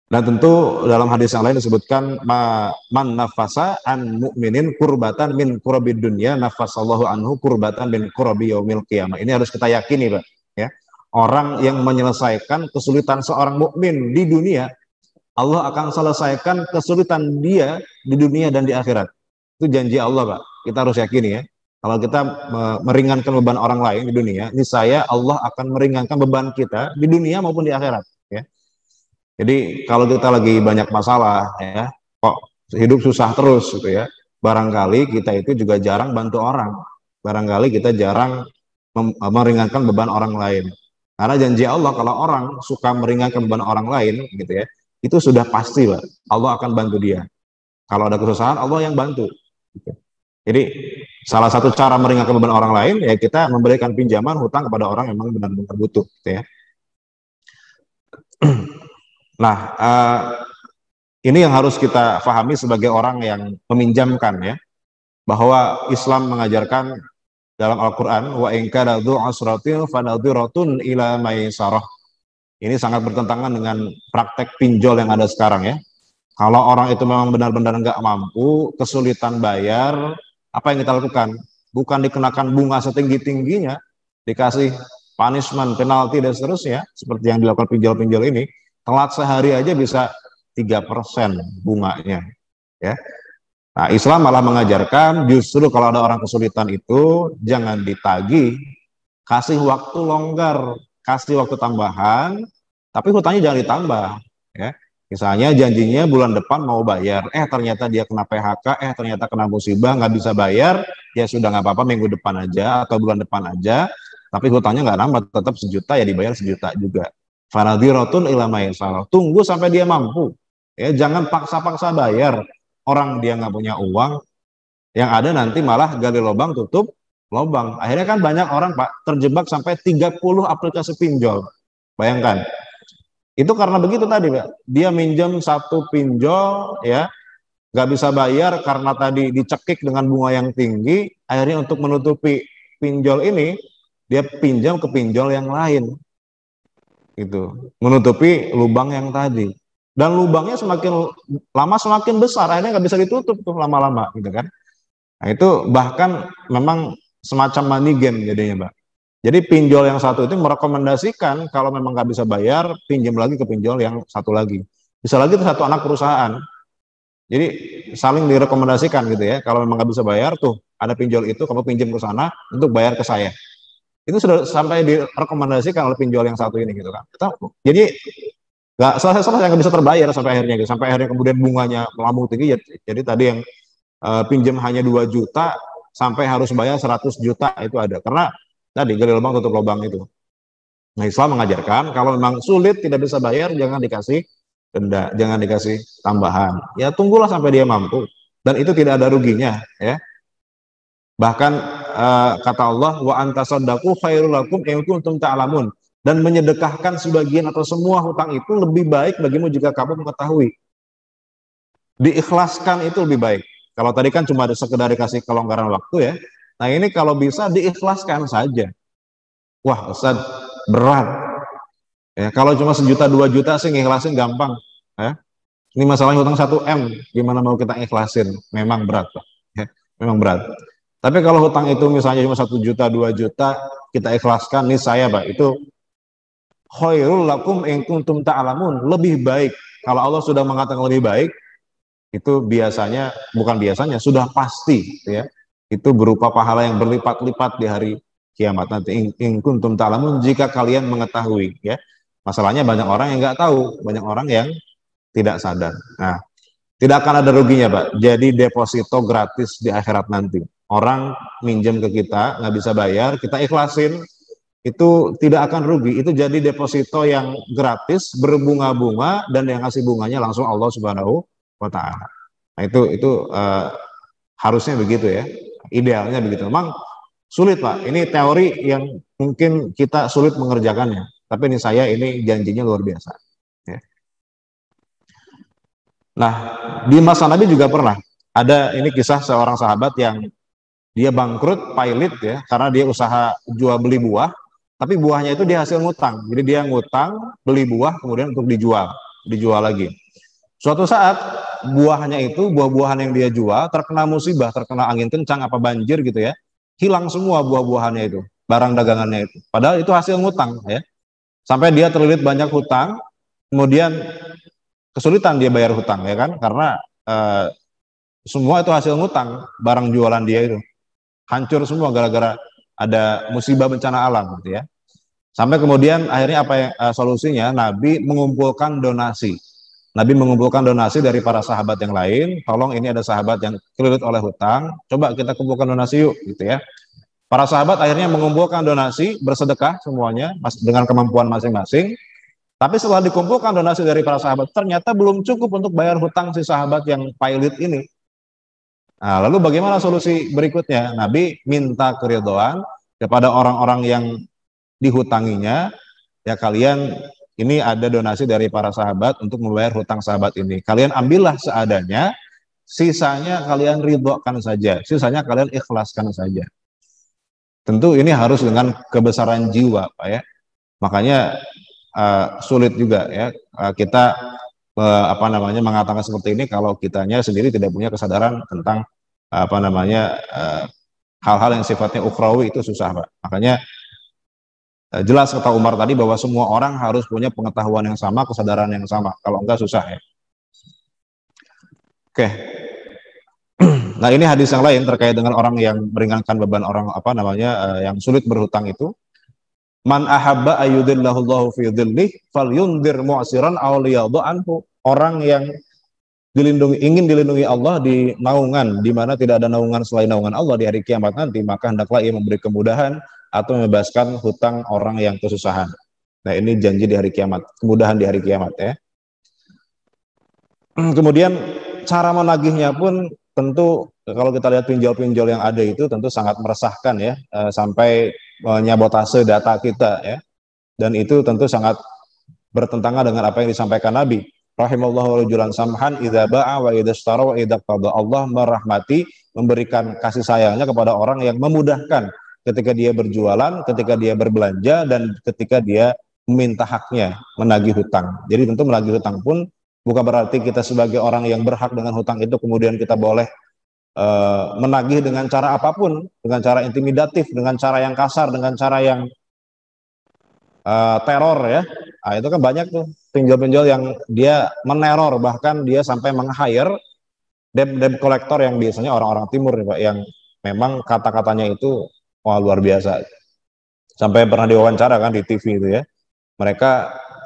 Dan tentu dalam hadis yang lain disebutkan man nafasa an mu'minin kurbatan min kurabid dunya nafasallahu anhu kurbatan min kurabi yaumil qiyamah. Ini harus kita yakini Pak ya. Orang yang menyelesaikan kesulitan seorang mukmin di dunia, Allah akan selesaikan kesulitan dia di dunia dan di akhirat. Itu janji Allah Pak. Kita harus yakini ya. Kalau kita meringankan beban orang lain di dunia, niscaya Allah akan meringankan beban kita di dunia maupun di akhirat. Ya. Jadi kalau kita lagi banyak masalah, ya, kok hidup susah terus, gitu ya. Barangkali kita itu juga jarang bantu orang. Barangkali kita jarang meringankan beban orang lain. Karena janji Allah kalau orang suka meringankan beban orang lain, gitu ya, itu sudah pasti, Pak. Allah akan bantu dia. Kalau ada kesusahan, Allah yang bantu. Gitu. Jadi salah satu cara meringankan beban orang lain ya kita memberikan pinjaman hutang kepada orang yang memang benar-benar butuh, gitu ya. Nah, ini yang harus kita pahami sebagai orang yang meminjamkan ya, bahwa Islam mengajarkan dalam Al-Quran wa in kana dzu usratin fanadhiratun ila maisarah. Ini sangat bertentangan dengan praktek pinjol yang ada sekarang ya. Kalau orang itu memang benar-benar nggak mampu, kesulitan bayar, apa yang kita lakukan? Bukan dikenakan bunga setinggi-tingginya, dikasih punishment, penalti dan seterusnya, seperti yang dilakukan pinjol-pinjol ini, telat sehari aja bisa 3% bunganya. Ya. Nah, Islam malah mengajarkan justru kalau ada orang kesulitan itu jangan ditagih, kasih waktu longgar, kasih waktu tambahan, tapi hutangnya jangan ditambah. Ya. Misalnya janjinya bulan depan mau bayar, ternyata dia kena PHK, ternyata kena musibah, nggak bisa bayar, ya sudah nggak apa-apa minggu depan aja atau bulan depan aja, tapi hutangnya nggak nambah, tetap 1 juta ya dibayar 1 juta juga. Fanadhiratun ila maisarah. Tunggu sampai dia mampu. Ya, jangan paksa-paksa bayar. Orang dia nggak punya uang, yang ada nanti malah gali lubang tutup lubang. Akhirnya kan banyak orang Pak terjebak sampai 30 aplikasi pinjol. Bayangkan. Itu karena begitu tadi Pak. Dia minjem satu pinjol ya, nggak bisa bayar karena tadi dicekik dengan bunga yang tinggi. Akhirnya untuk menutupi pinjol ini, dia pinjam ke pinjol yang lain. Itu menutupi lubang yang tadi. Dan lubangnya semakin lama semakin besar, akhirnya nggak bisa ditutup tuh lama-lama, gitu kan? Nah itu bahkan memang semacam money game jadinya, Mbak. Jadi pinjol yang satu itu merekomendasikan kalau memang nggak bisa bayar, pinjam lagi ke pinjol yang satu lagi. Bisa lagi itu satu anak perusahaan. Jadi saling direkomendasikan gitu ya. Kalau memang nggak bisa bayar tuh ada pinjol itu, kamu pinjam ke sana untuk bayar ke saya. Itu sudah sampai direkomendasikan oleh pinjol yang satu ini gitu kan. Jadi nggak selesai yang bisa terbayar sampai akhirnya gitu. Sampai akhirnya kemudian bunganya melambung tinggi. Jadi tadi yang pinjam hanya 2 juta sampai harus bayar 100 juta itu ada. Karena tadi gali lubang tutup lubang itu. Nah, Islam mengajarkan kalau memang sulit tidak bisa bayar jangan dikasih denda, jangan dikasih tambahan. Ya tunggulah sampai dia mampu dan itu tidak ada ruginya ya. Bahkan kata Allah wa antasaddaqu khairul lakum in kuntum ta'lamun, dan menyedekahkan sebagian atau semua hutang itu lebih baik bagimu jika kamu mengetahui. Diikhlaskan itu lebih baik. Kalau tadi kan cuma sekedar dikasih kelonggaran waktu ya. Nah ini kalau bisa diikhlaskan saja. Wah Ustaz, berat. Ya, kalau cuma 1 juta 2 juta sih ngikhlasin gampang. Ya. Ini masalahnya hutang 1 M, gimana mau kita ikhlasin? Memang berat Pak. Ya, memang berat. Tapi kalau hutang itu misalnya cuma 1 juta 2 juta, kita ikhlaskan, nih saya Pak, itu khairul lakum in kuntum ta'lamun, lebih baik. Kalau Allah sudah mengatakan lebih baik, itu biasanya, bukan biasanya, sudah pasti ya. Itu berupa pahala yang berlipat-lipat di hari kiamat nanti. In kuntum ta'lamun, jika kalian mengetahui ya. Masalahnya banyak orang yang nggak tahu, banyak orang yang tidak sadar. Nah, tidak akan ada ruginya Pak. Jadi deposito gratis di akhirat nanti. Orang minjem ke kita, nggak bisa bayar, kita ikhlasin, itu tidak akan rugi. Itu jadi deposito yang gratis, berbunga-bunga, dan yang ngasih bunganya langsung Allah Subhanahu wa Ta'ala. Nah itu harusnya begitu ya. Idealnya begitu. Memang sulit Pak. Ini teori yang mungkin kita sulit mengerjakannya. Tapi ini janjinya luar biasa. Ya. Nah, di masa Nabi juga pernah ada ini kisah seorang sahabat yang dia bangkrut, pailit ya, karena dia usaha jual beli buah, tapi buahnya itu dia hasil ngutang. Jadi dia ngutang, beli buah, kemudian untuk dijual lagi. Suatu saat buahnya itu, buah-buahan yang dia jual terkena musibah, terkena angin kencang, apa banjir gitu ya, hilang semua buah-buahannya itu, barang dagangannya itu. Padahal itu hasil ngutang ya. Sampai dia terlilit banyak hutang, kemudian kesulitan dia bayar hutang ya kan, karena semua itu hasil ngutang, barang jualan dia itu. hancur semua gara-gara ada musibah bencana alam gitu ya. Sampai kemudian akhirnya apa yang solusinya? Nabi mengumpulkan donasi. Nabi mengumpulkan donasi dari para sahabat yang lain. Tolong, ini ada sahabat yang kelilit oleh hutang, coba kita kumpulkan donasi yuk gitu ya. Para sahabat akhirnya mengumpulkan donasi, bersedekah semuanya dengan kemampuan masing-masing. Tapi setelah dikumpulkan donasi dari para sahabat, ternyata belum cukup untuk bayar hutang si sahabat yang pailit ini. Nah, lalu bagaimana solusi berikutnya? Nabi minta keridhaan kepada orang-orang yang dihutanginya, ya kalian, ini ada donasi dari para sahabat untuk membayar hutang sahabat ini. Kalian ambillah seadanya, sisanya kalian ridhokan saja, sisanya kalian ikhlaskan saja. Tentu ini harus dengan kebesaran jiwa, Pak ya. Makanya sulit juga ya kita mengatakan seperti ini kalau kitanya sendiri tidak punya kesadaran tentang hal-hal yang sifatnya ukhrawi, itu susah, Pak. Makanya jelas kata Umar tadi bahwa semua orang harus punya pengetahuan yang sama, kesadaran yang sama. Kalau enggak susah ya. Oke. Nah, ini hadis yang lain terkait dengan orang yang meringankan beban orang yang sulit berhutang itu. Man ahabba ayyudillahu Allahu fi dhillih falyundir mu'siran aw liyadhu anhu. Orang yang ingin dilindungi Allah di naungan di mana tidak ada naungan selain naungan Allah di hari kiamat nanti, maka hendaklah ia memberi kemudahan atau membebaskan hutang orang yang kesusahan. Nah, ini janji di hari kiamat, kemudahan di hari kiamat ya. Kemudian cara menagihnya pun tentu kalau kita lihat pinjol-pinjol yang ada itu tentu sangat meresahkan ya, sampai menyabotase data kita ya. Dan itu tentu sangat bertentangan dengan apa yang disampaikan Nabi. Rahimallahu rajulan samhan idza ba'a wa idza ishtara wa idza qada. Allah merahmati, memberikan kasih sayangnya kepada orang yang memudahkan ketika dia berjualan, ketika dia berbelanja, dan ketika dia meminta haknya, menagih hutang. Jadi tentu menagih hutang pun bukan berarti kita sebagai orang yang berhak dengan hutang itu kemudian kita boleh menagih dengan cara apapun, dengan cara intimidatif, dengan cara yang kasar, dengan cara yang teror ya. Nah, itu kan banyak tuh pinjol-pinjol yang dia meneror, bahkan dia sampai meng-hire debt collector yang biasanya orang-orang timur nih Pak, yang memang kata-katanya itu luar biasa. Sampai pernah diwawancara kan di TV itu ya. Mereka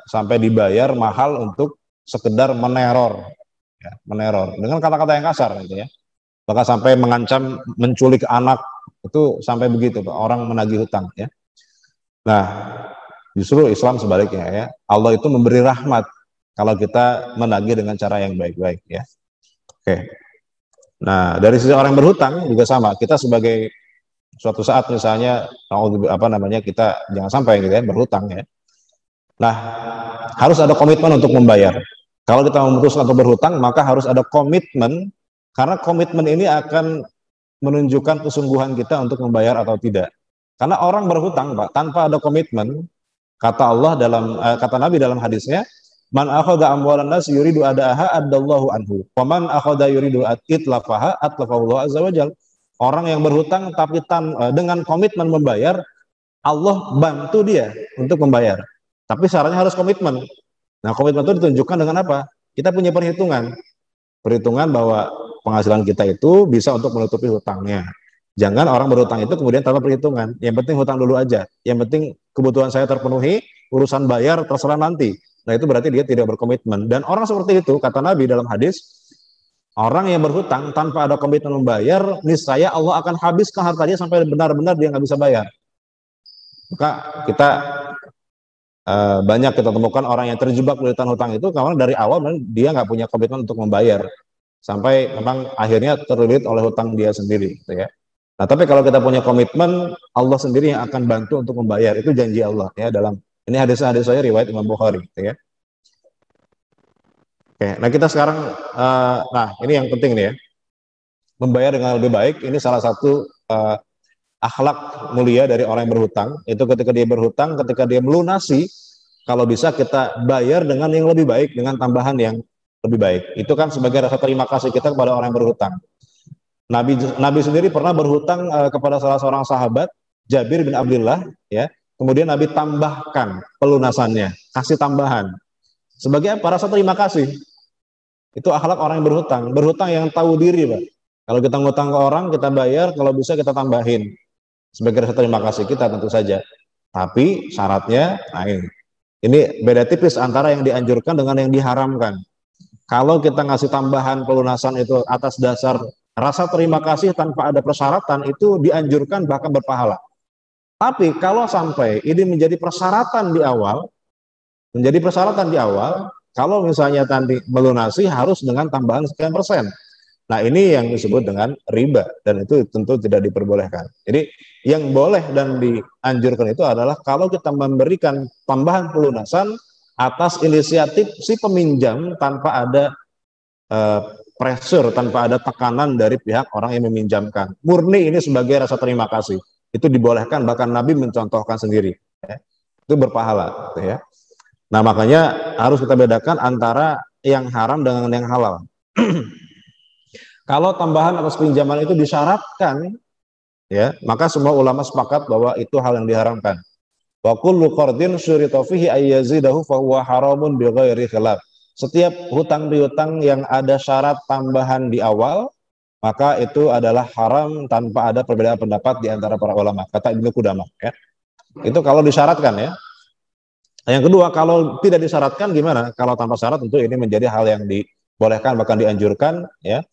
sampai dibayar mahal untuk sekedar meneror, ya, meneror dengan kata-kata yang kasar gitu ya. Bahkan sampai mengancam menculik anak, itu sampai begitu Pak, orang menagih hutang ya. Nah, justru Islam sebaliknya ya. Allah itu memberi rahmat kalau kita menagih dengan cara yang baik-baik ya. Oke. Nah, dari sisi orang yang berhutang juga sama. Kita sebagai suatu saat misalnya kita jangan sampai gitu ya berhutang ya. Nah, harus ada komitmen untuk membayar. Kalau kita memutuskan untuk berhutang, maka harus ada komitmen, karena komitmen ini akan menunjukkan kesungguhan kita untuk membayar atau tidak. Karena orang berhutang, Pak, tanpa ada komitmen, kata Allah kata Nabi dalam hadisnya, man akhadha amwalan nas yuridu adaaha adallahu anhu. Wa man akhadha yuridu itlafaha atlafallahu azza wajal. Orang yang berhutang tapi dengan komitmen membayar, Allah bantu dia untuk membayar. Tapi syaratnya harus komitmen. Nah, komitmen itu ditunjukkan dengan apa? Kita punya perhitungan. Perhitungan bahwa penghasilan kita itu bisa untuk menutupi hutangnya. Jangan orang berhutang itu kemudian tanpa perhitungan. Yang penting hutang dulu aja. Yang penting kebutuhan saya terpenuhi, urusan bayar terserah nanti. Nah, itu berarti dia tidak berkomitmen. Dan orang seperti itu, kata Nabi dalam hadis, orang yang berhutang tanpa ada komitmen membayar, niscaya Allah akan habiskan hartanya sampai benar-benar dia nggak bisa bayar. Maka kita banyak kita temukan orang yang terjebak lilitan hutang itu karena dari awal dia nggak punya komitmen untuk membayar, sampai memang akhirnya terlilit oleh hutang dia sendiri gitu ya. Nah, tapi kalau kita punya komitmen, Allah sendiri yang akan bantu untuk membayar. Itu janji Allah ya, dalam ini hadis-hadis saya riwayat Imam Bukhari gitu ya. Oke, nah kita sekarang ini yang penting nih ya. Membayar dengan lebih baik, ini salah satu akhlak mulia dari orang yang berhutang. Itu ketika dia berhutang, ketika dia melunasi, kalau bisa kita bayar dengan yang lebih baik, dengan tambahan yang lebih baik. Itu kan sebagai rasa terima kasih kita kepada orang yang berhutang. Nabi sendiri pernah berhutang kepada salah seorang sahabat, Jabir bin Abdullah ya. Kemudian Nabi tambahkan pelunasannya, kasih tambahan. Sebagai apa? Rasa terima kasih. Itu akhlak orang yang berhutang. Berhutang yang tahu diri, Pak. Kalau kita ngutang ke orang, kita bayar, kalau bisa kita tambahin sebagai rasa terima kasih kita tentu saja. Tapi syaratnya, nah ini beda tipis antara yang dianjurkan dengan yang diharamkan. Kalau kita ngasih tambahan pelunasan itu atas dasar rasa terima kasih tanpa ada persyaratan, itu dianjurkan bahkan berpahala. Tapi kalau sampai ini menjadi persyaratan di awal, kalau misalnya tadi melunasi harus dengan tambahan sekian persen. Nah, ini yang disebut dengan riba, dan itu tentu tidak diperbolehkan. Jadi yang boleh dan dianjurkan itu adalah kalau kita memberikan tambahan pelunasan atas inisiatif si peminjam tanpa ada pressure, tanpa ada tekanan dari pihak orang yang meminjamkan. Murni ini sebagai rasa terima kasih. Itu dibolehkan, bahkan Nabi mencontohkan sendiri. Ya. Itu berpahala. Gitu ya. Nah, makanya harus kita bedakan antara yang haram dengan yang halal. Kalau tambahan atas pinjaman itu disyaratkan, ya, maka semua ulama sepakat bahwa itu hal yang diharamkan. Wa kullu qardin syurita fihi ay yazidahu fa huwa haramun bi ghairi khilaf. Setiap hutang piutang yang ada syarat tambahan di awal, maka itu adalah haram tanpa ada perbedaan pendapat di antara para ulama. Kata Ibnu Qudamah, ya. Itu kalau disyaratkan, ya. Yang kedua, kalau tidak disyaratkan gimana? Kalau tanpa syarat tentu ini menjadi hal yang dibolehkan bahkan dianjurkan, ya.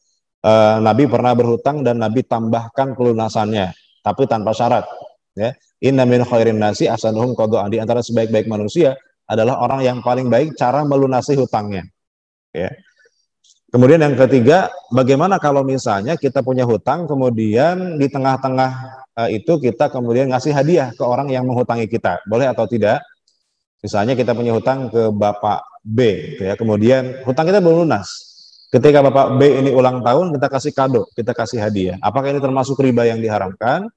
Nabi pernah berhutang dan Nabi tambahkan pelunasannya, tapi tanpa syarat. Ya, inna min khairin nasi ahsanuhum qada'an, di antara sebaik-baik manusia adalah orang yang paling baik cara melunasi hutangnya. Ya. Kemudian yang ketiga, bagaimana kalau misalnya kita punya hutang, kemudian di tengah-tengah itu kita kemudian ngasih hadiah ke orang yang menghutangi kita, boleh atau tidak? Misalnya kita punya hutang ke Bapak B, ya, kemudian hutang kita belum lunas. Ketika Bapak B ini ulang tahun, kita kasih kado, kita kasih hadiah. Apakah ini termasuk riba yang diharamkan?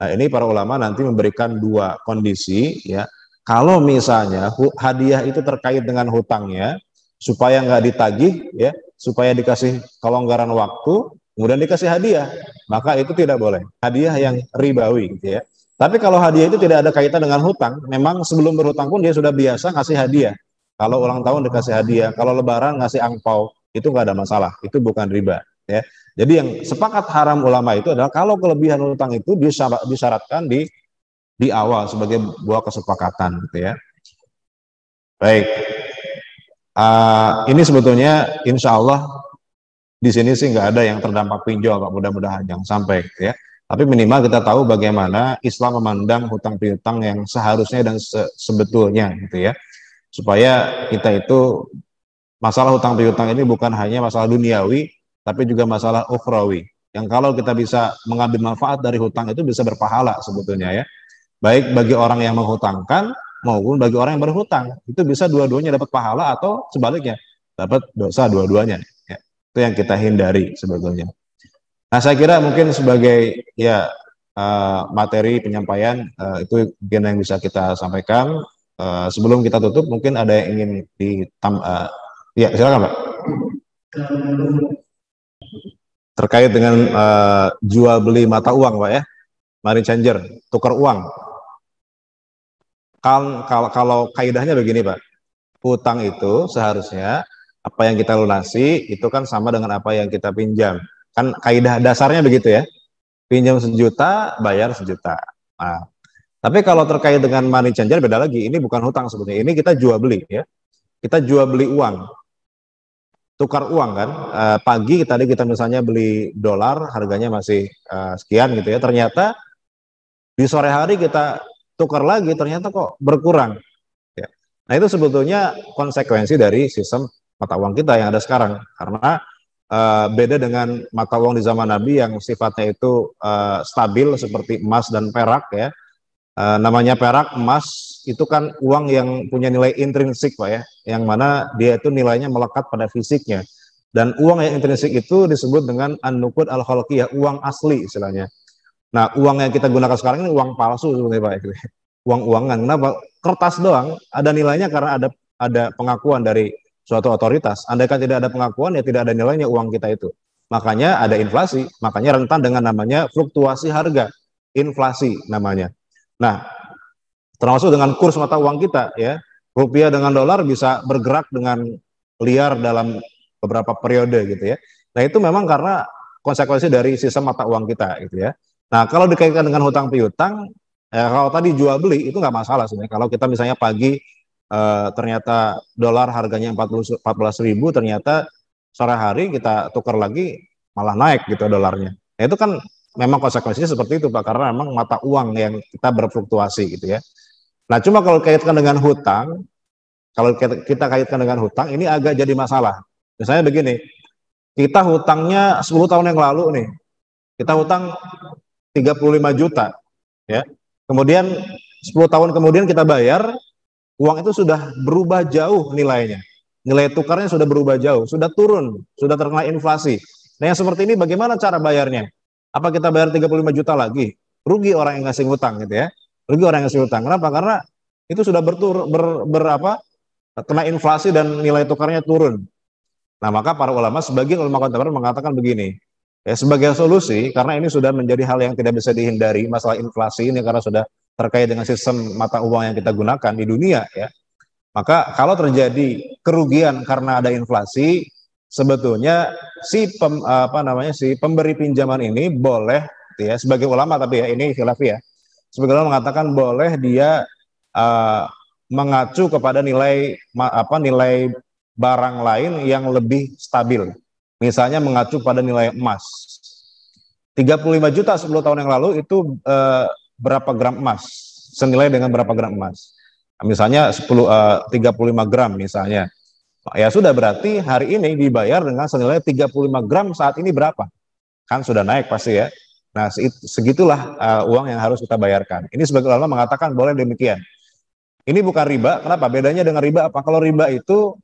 Nah, ini para ulama nanti memberikan dua kondisi, ya. Kalau misalnya hadiah itu terkait dengan hutangnya, supaya nggak ditagih, ya, supaya dikasih kelonggaran waktu, kemudian dikasih hadiah, maka itu tidak boleh. Hadiah yang ribawi, gitu ya. Tapi kalau hadiah itu tidak ada kaitan dengan hutang, memang sebelum berhutang pun dia sudah biasa ngasih hadiah. Kalau ulang tahun dikasih hadiah, kalau lebaran ngasih angpau, itu nggak ada masalah, itu bukan riba, ya. Jadi yang sepakat haram ulama itu adalah kalau kelebihan hutang itu disyaratkan di awal sebagai buah kesepakatan, gitu ya. Baik, ini sebetulnya insya Allah di sini sih nggak ada yang terdampak pinjol, Pak. Mudah-mudahan jangan sampai, gitu ya. Tapi minimal kita tahu bagaimana Islam memandang hutang piutang yang seharusnya dan sebetulnya, gitu ya. Supaya kita itu masalah hutang piutang ini bukan hanya masalah duniawi, tapi juga masalah ukhrawi. Yang kalau kita bisa mengambil manfaat dari hutang itu bisa berpahala sebetulnya, ya. Baik bagi orang yang menghutangkan maupun bagi orang yang berhutang. Itu bisa dua-duanya dapat pahala atau sebaliknya dapat dosa dua-duanya. Ya. Itu yang kita hindari sebetulnya. Nah, saya kira mungkin sebagai materi penyampaian itu mungkin yang bisa kita sampaikan. Sebelum kita tutup, mungkin ada yang ingin ya, silakan, Pak. Terkait dengan jual beli mata uang, Pak, ya, money changer, tukar uang. Kalau kaidahnya begini, Pak, hutang itu seharusnya apa yang kita lunasi itu kan sama dengan apa yang kita pinjam. Kan kaidah dasarnya begitu, ya. Pinjam 1.000.000, bayar 1.000.000. Nah, tapi kalau terkait dengan money changer beda lagi. Ini bukan hutang sebetulnya. Ini kita jual beli, ya. Kita jual beli uang. Tukar uang kan, pagi tadi kita misalnya beli dolar, harganya masih sekian gitu ya, ternyata di sore hari kita tukar lagi, ternyata kok berkurang. Ya. Nah, itu sebetulnya konsekuensi dari sistem mata uang kita yang ada sekarang, karena beda dengan mata uang di zaman Nabi yang sifatnya itu stabil seperti emas dan perak, ya. Namanya perak, emas itu kan uang yang punya nilai intrinsik, Pak, ya, yang mana dia itu nilainya melekat pada fisiknya. Dan uang yang intrinsik itu disebut dengan an-nuqud al-khalqiyah, uang asli istilahnya. Nah, uang yang kita gunakan sekarang ini uang palsu sebenarnya, Pak. Uang-uangan. Kenapa? Kertas doang, ada nilainya karena ada pengakuan dari suatu otoritas. Andaikan tidak ada pengakuan, ya tidak ada nilainya uang kita itu. Makanya ada inflasi, makanya rentan dengan namanya fluktuasi harga, inflasi namanya. Nah, termasuk dengan kurs mata uang kita, ya, rupiah dengan dolar bisa bergerak dengan liar dalam beberapa periode gitu, ya. Nah, itu memang karena konsekuensi dari sistem mata uang kita gitu ya. Nah, kalau dikaitkan dengan hutang piutang, kalau tadi jual beli itu nggak masalah sebenarnya. Kalau kita misalnya pagi ternyata dolar harganya 14.000, ternyata sore hari kita tukar lagi malah naik gitu dolarnya. Nah, itu kan memang konsekuensinya seperti itu Pak, karena memang mata uang yang kita berfluktuasi gitu ya. Nah, cuma kalau kaitkan dengan hutang, kalau kita kaitkan dengan hutang, ini agak jadi masalah. Misalnya begini, kita hutangnya 10 tahun yang lalu nih, kita hutang 35 juta, ya. Kemudian 10 tahun kemudian kita bayar, uang itu sudah berubah jauh nilainya. Nilai tukarnya sudah berubah jauh, sudah turun, sudah terkena inflasi. Nah, yang seperti ini bagaimana cara bayarnya? Apa kita bayar 35 juta lagi? Rugi orang yang ngasih hutang gitu ya. Rugi orang yang ngasih hutang. Kenapa? Karena itu sudah kena inflasi dan nilai tukarnya turun. Nah, maka para ulama, sebagian ulama kontemporer mengatakan begini, ya sebagai solusi, karena ini sudah menjadi hal yang tidak bisa dihindari, masalah inflasi ini karena sudah terkait dengan sistem mata uang yang kita gunakan di dunia ya. Maka kalau terjadi kerugian karena ada inflasi, sebetulnya si pemberi pinjaman ini boleh gitu ya, sebagai ulama, tapi ya ini khilafi ya. Sebagai ulama mengatakan boleh dia uh, mengacu kepada nilai barang lain yang lebih stabil. Misalnya mengacu pada nilai emas. 35 juta 10 tahun yang lalu itu berapa gram emas? Senilai dengan berapa gram emas? Misalnya 35 gram misalnya. Ya sudah, berarti hari ini dibayar dengan senilai 35 gram, saat ini berapa? Kan sudah naik pasti ya. Nah, segitulah uang yang harus kita bayarkan. Ini sebagai ulama mengatakan boleh demikian. Ini bukan riba. Kenapa? Bedanya dengan riba apa? Kalau riba itu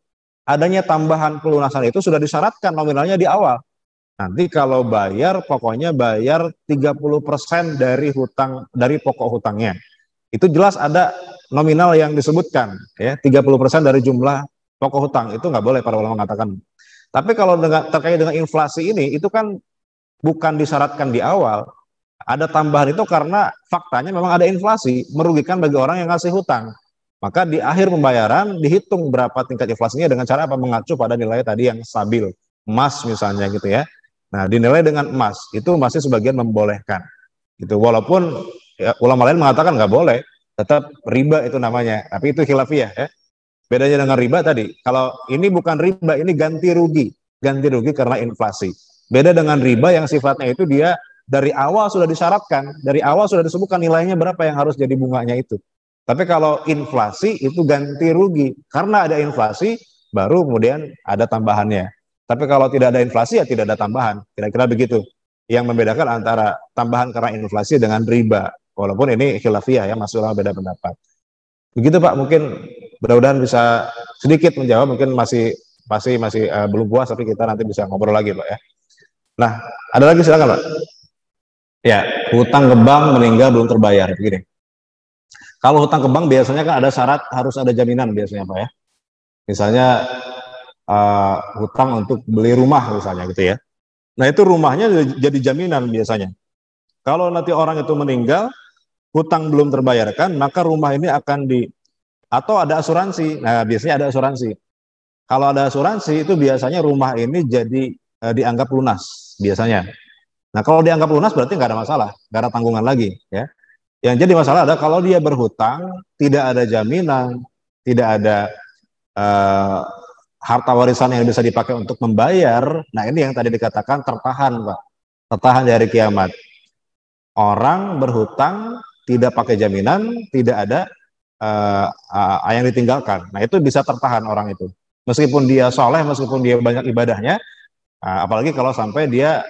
adanya tambahan pelunasan itu sudah disyaratkan nominalnya di awal. Nanti kalau bayar, pokoknya bayar 30% dari hutang, dari pokok hutangnya. Itu jelas ada nominal yang disebutkan, ya 30% dari jumlah pokok hutang. Itu nggak boleh para ulama mengatakan. Tapi kalau terkait dengan inflasi ini, itu kan bukan disyaratkan di awal. Ada tambahan itu karena faktanya memang ada inflasi, merugikan bagi orang yang ngasih hutang. Maka di akhir pembayaran dihitung berapa tingkat inflasinya dengan cara apa? Mengacu pada nilai tadi yang stabil, emas misalnya gitu ya. Nah, dinilai dengan emas itu masih sebagian membolehkan. Gitu. Walaupun ya, ulama lain mengatakan nggak boleh, tetap riba itu namanya. Tapi itu khilafiyah ya. Bedanya dengan riba tadi, kalau ini bukan riba, ini ganti rugi karena inflasi. Beda dengan riba yang sifatnya itu dia dari awal sudah disyaratkan, dari awal sudah disebutkan nilainya berapa yang harus jadi bunganya itu. Tapi kalau inflasi itu ganti rugi, karena ada inflasi baru kemudian ada tambahannya. Tapi kalau tidak ada inflasi ya tidak ada tambahan, kira-kira begitu. Yang membedakan antara tambahan karena inflasi dengan riba. Walaupun ini khilafiyah ya, masih ulama beda pendapat. Begitu Pak, mungkin mudah-mudahan bisa sedikit menjawab, mungkin masih belum puas, tapi kita nanti bisa ngobrol lagi Pak ya. Nah, ada lagi silakan Pak. Ya, hutang ke bank meninggal belum terbayar, begini. Kalau hutang ke bank biasanya kan ada syarat harus ada jaminan biasanya Pak ya. Misalnya hutang untuk beli rumah misalnya gitu ya. Nah itu rumahnya jadi jaminan biasanya. Kalau nanti orang itu meninggal, hutang belum terbayarkan, maka rumah ini akan atau ada asuransi. Nah biasanya ada asuransi. Kalau ada asuransi itu biasanya rumah ini jadi dianggap lunas biasanya. Nah kalau dianggap lunas berarti nggak ada masalah, nggak ada tanggungan lagi ya. Yang jadi masalah adalah kalau dia berhutang, tidak ada jaminan, tidak ada harta warisan yang bisa dipakai untuk membayar. Nah ini yang tadi dikatakan tertahan Pak, tertahan dari kiamat. Orang berhutang tidak pakai jaminan, tidak ada yang ditinggalkan. Nah itu bisa tertahan orang itu. Meskipun dia soleh, meskipun dia banyak ibadahnya, apalagi kalau sampai dia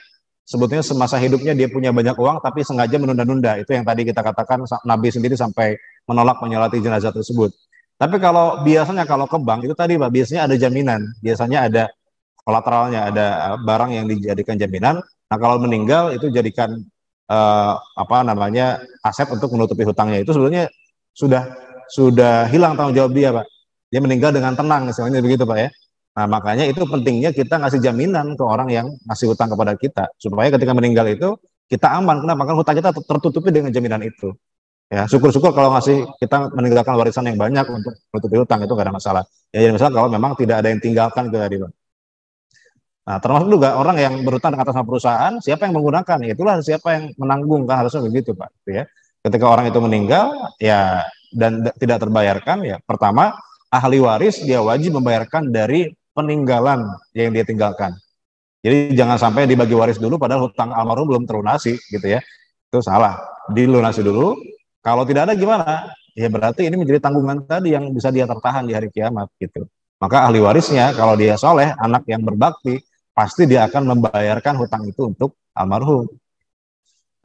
sebetulnya semasa hidupnya dia punya banyak uang tapi sengaja menunda-nunda. Itu yang tadi kita katakan Nabi sendiri sampai menolak menyolati jenazah tersebut. Tapi kalau biasanya kalau ke bank itu tadi Pak, biasanya ada jaminan, biasanya ada kolateralnya, ada barang yang dijadikan jaminan. Nah kalau meninggal itu jadikan aset untuk menutupi hutangnya. Itu sebenarnya sudah hilang tanggung jawab dia Pak. Dia meninggal dengan tenang, misalnya begitu Pak ya. Nah makanya itu pentingnya kita ngasih jaminan ke orang yang ngasih hutang kepada kita, supaya ketika meninggal itu kita aman. Kenapa? Karena hutang kita tertutupi dengan jaminan itu. Ya, syukur-syukur kalau kita meninggalkan warisan yang banyak untuk menutupi hutang, itu nggak ada masalah. Ya, jadi masalah kalau memang tidak ada yang tinggalkan itu tadi, Pak. Nah, termasuk juga orang yang berhutang atas nama perusahaan, siapa yang menggunakan? Ya, itulah siapa yang menanggung, kan harusnya begitu, Pak. Gitu ya. Ketika orang itu meninggal, ya dan tidak terbayarkan, ya pertama ahli waris dia wajib membayarkan dari peninggalan yang dia tinggalkan. Jadi jangan sampai dibagi waris dulu padahal hutang almarhum belum terlunasi, gitu ya. Itu salah. Dilunasi dulu. Kalau tidak ada gimana? Ya berarti ini menjadi tanggungan tadi yang bisa dia tertahan di hari kiamat, gitu. Maka ahli warisnya kalau dia soleh, anak yang berbakti, pasti dia akan membayarkan hutang itu untuk almarhum,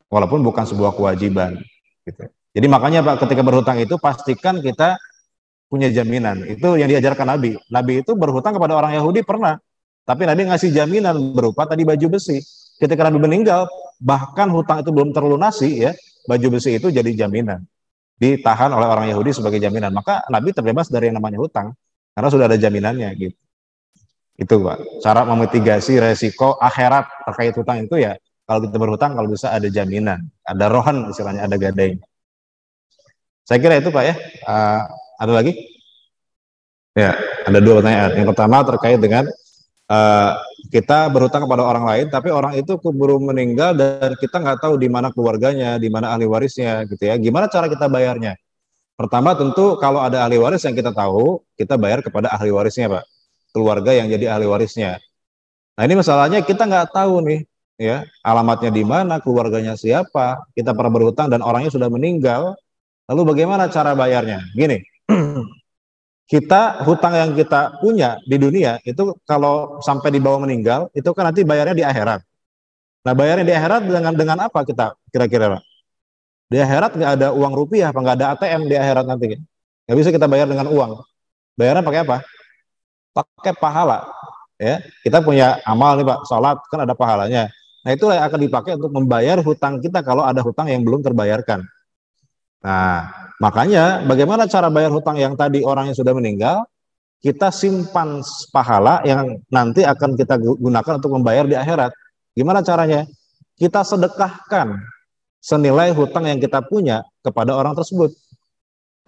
walaupun bukan sebuah kewajiban. Gitu. Jadi makanya Pak, ketika berhutang itu pastikan kita punya jaminan. Itu yang diajarkan Nabi. Nabi itu berhutang kepada orang Yahudi pernah, tapi Nabi ngasih jaminan berupa tadi baju besi. Ketika Nabi meninggal, bahkan hutang itu belum terlunasi, ya baju besi itu jadi jaminan, ditahan oleh orang Yahudi sebagai jaminan. Maka Nabi terbebas dari yang namanya hutang karena sudah ada jaminannya, gitu. Itu Pak, cara memitigasi resiko akhirat terkait hutang itu ya, kalau kita berhutang kalau bisa ada jaminan, ada rohan istilahnya, ada gadai. Saya kira itu Pak ya. Ada lagi? Ya, ada dua pertanyaan. Yang pertama terkait dengan kita berhutang kepada orang lain, tapi orang itu keburu meninggal dan kita nggak tahu di mana keluarganya, di mana ahli warisnya, gitu ya. Gimana cara kita bayarnya? Pertama tentu kalau ada ahli waris yang kita tahu, kita bayar kepada ahli warisnya Pak, keluarga yang jadi ahli warisnya. Nah ini masalahnya kita nggak tahu nih, ya alamatnya di mana, keluarganya siapa, kita pernah berhutang dan orangnya sudah meninggal, lalu bagaimana cara bayarnya? Gini, kita hutang yang kita punya di dunia itu kalau sampai dibawa meninggal, itu kan nanti bayarnya di akhirat. Nah bayarnya di akhirat dengan apa kita kira-kira Pak? Di akhirat nggak ada uang rupiah, apa nggak ada ATM di akhirat nanti? Nggak bisa kita bayar dengan uang. Bayarnya pakai apa? Pakai pahala. Ya, kita punya amal nih Pak, sholat kan ada pahalanya. Nah itulah yang akan dipakai untuk membayar hutang kita kalau ada hutang yang belum terbayarkan. Nah makanya bagaimana cara bayar hutang yang tadi orang yang sudah meninggal? Kita simpan pahala yang nanti akan kita gunakan untuk membayar di akhirat. Gimana caranya? Kita sedekahkan senilai hutang yang kita punya kepada orang tersebut.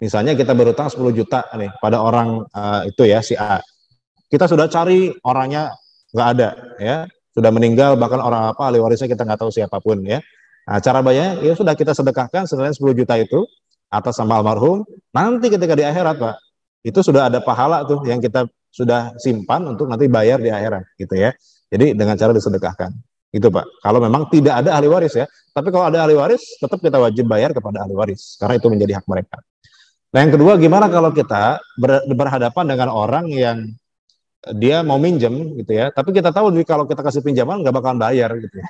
Misalnya kita berhutang 10 juta nih pada orang itu ya si A. Kita sudah cari orangnya nggak ada ya, sudah meninggal, bahkan orang apa ahli warisnya kita nggak tahu siapapun ya. Nah, cara bayarnya ya sudah kita sedekahkan senilai 10 juta itu atas sama almarhum. Nanti ketika di akhirat Pak, itu sudah ada pahala tuh yang kita sudah simpan untuk nanti bayar di akhirat gitu ya. Jadi dengan cara disedekahkan. Itu Pak. Kalau memang tidak ada ahli waris ya. Tapi kalau ada ahli waris, tetap kita wajib bayar kepada ahli waris karena itu menjadi hak mereka. Nah, yang kedua, gimana kalau kita berhadapan dengan orang yang dia mau minjem gitu ya, tapi kita tahu kalau kita kasih pinjaman nggak bakalan bayar gitu ya.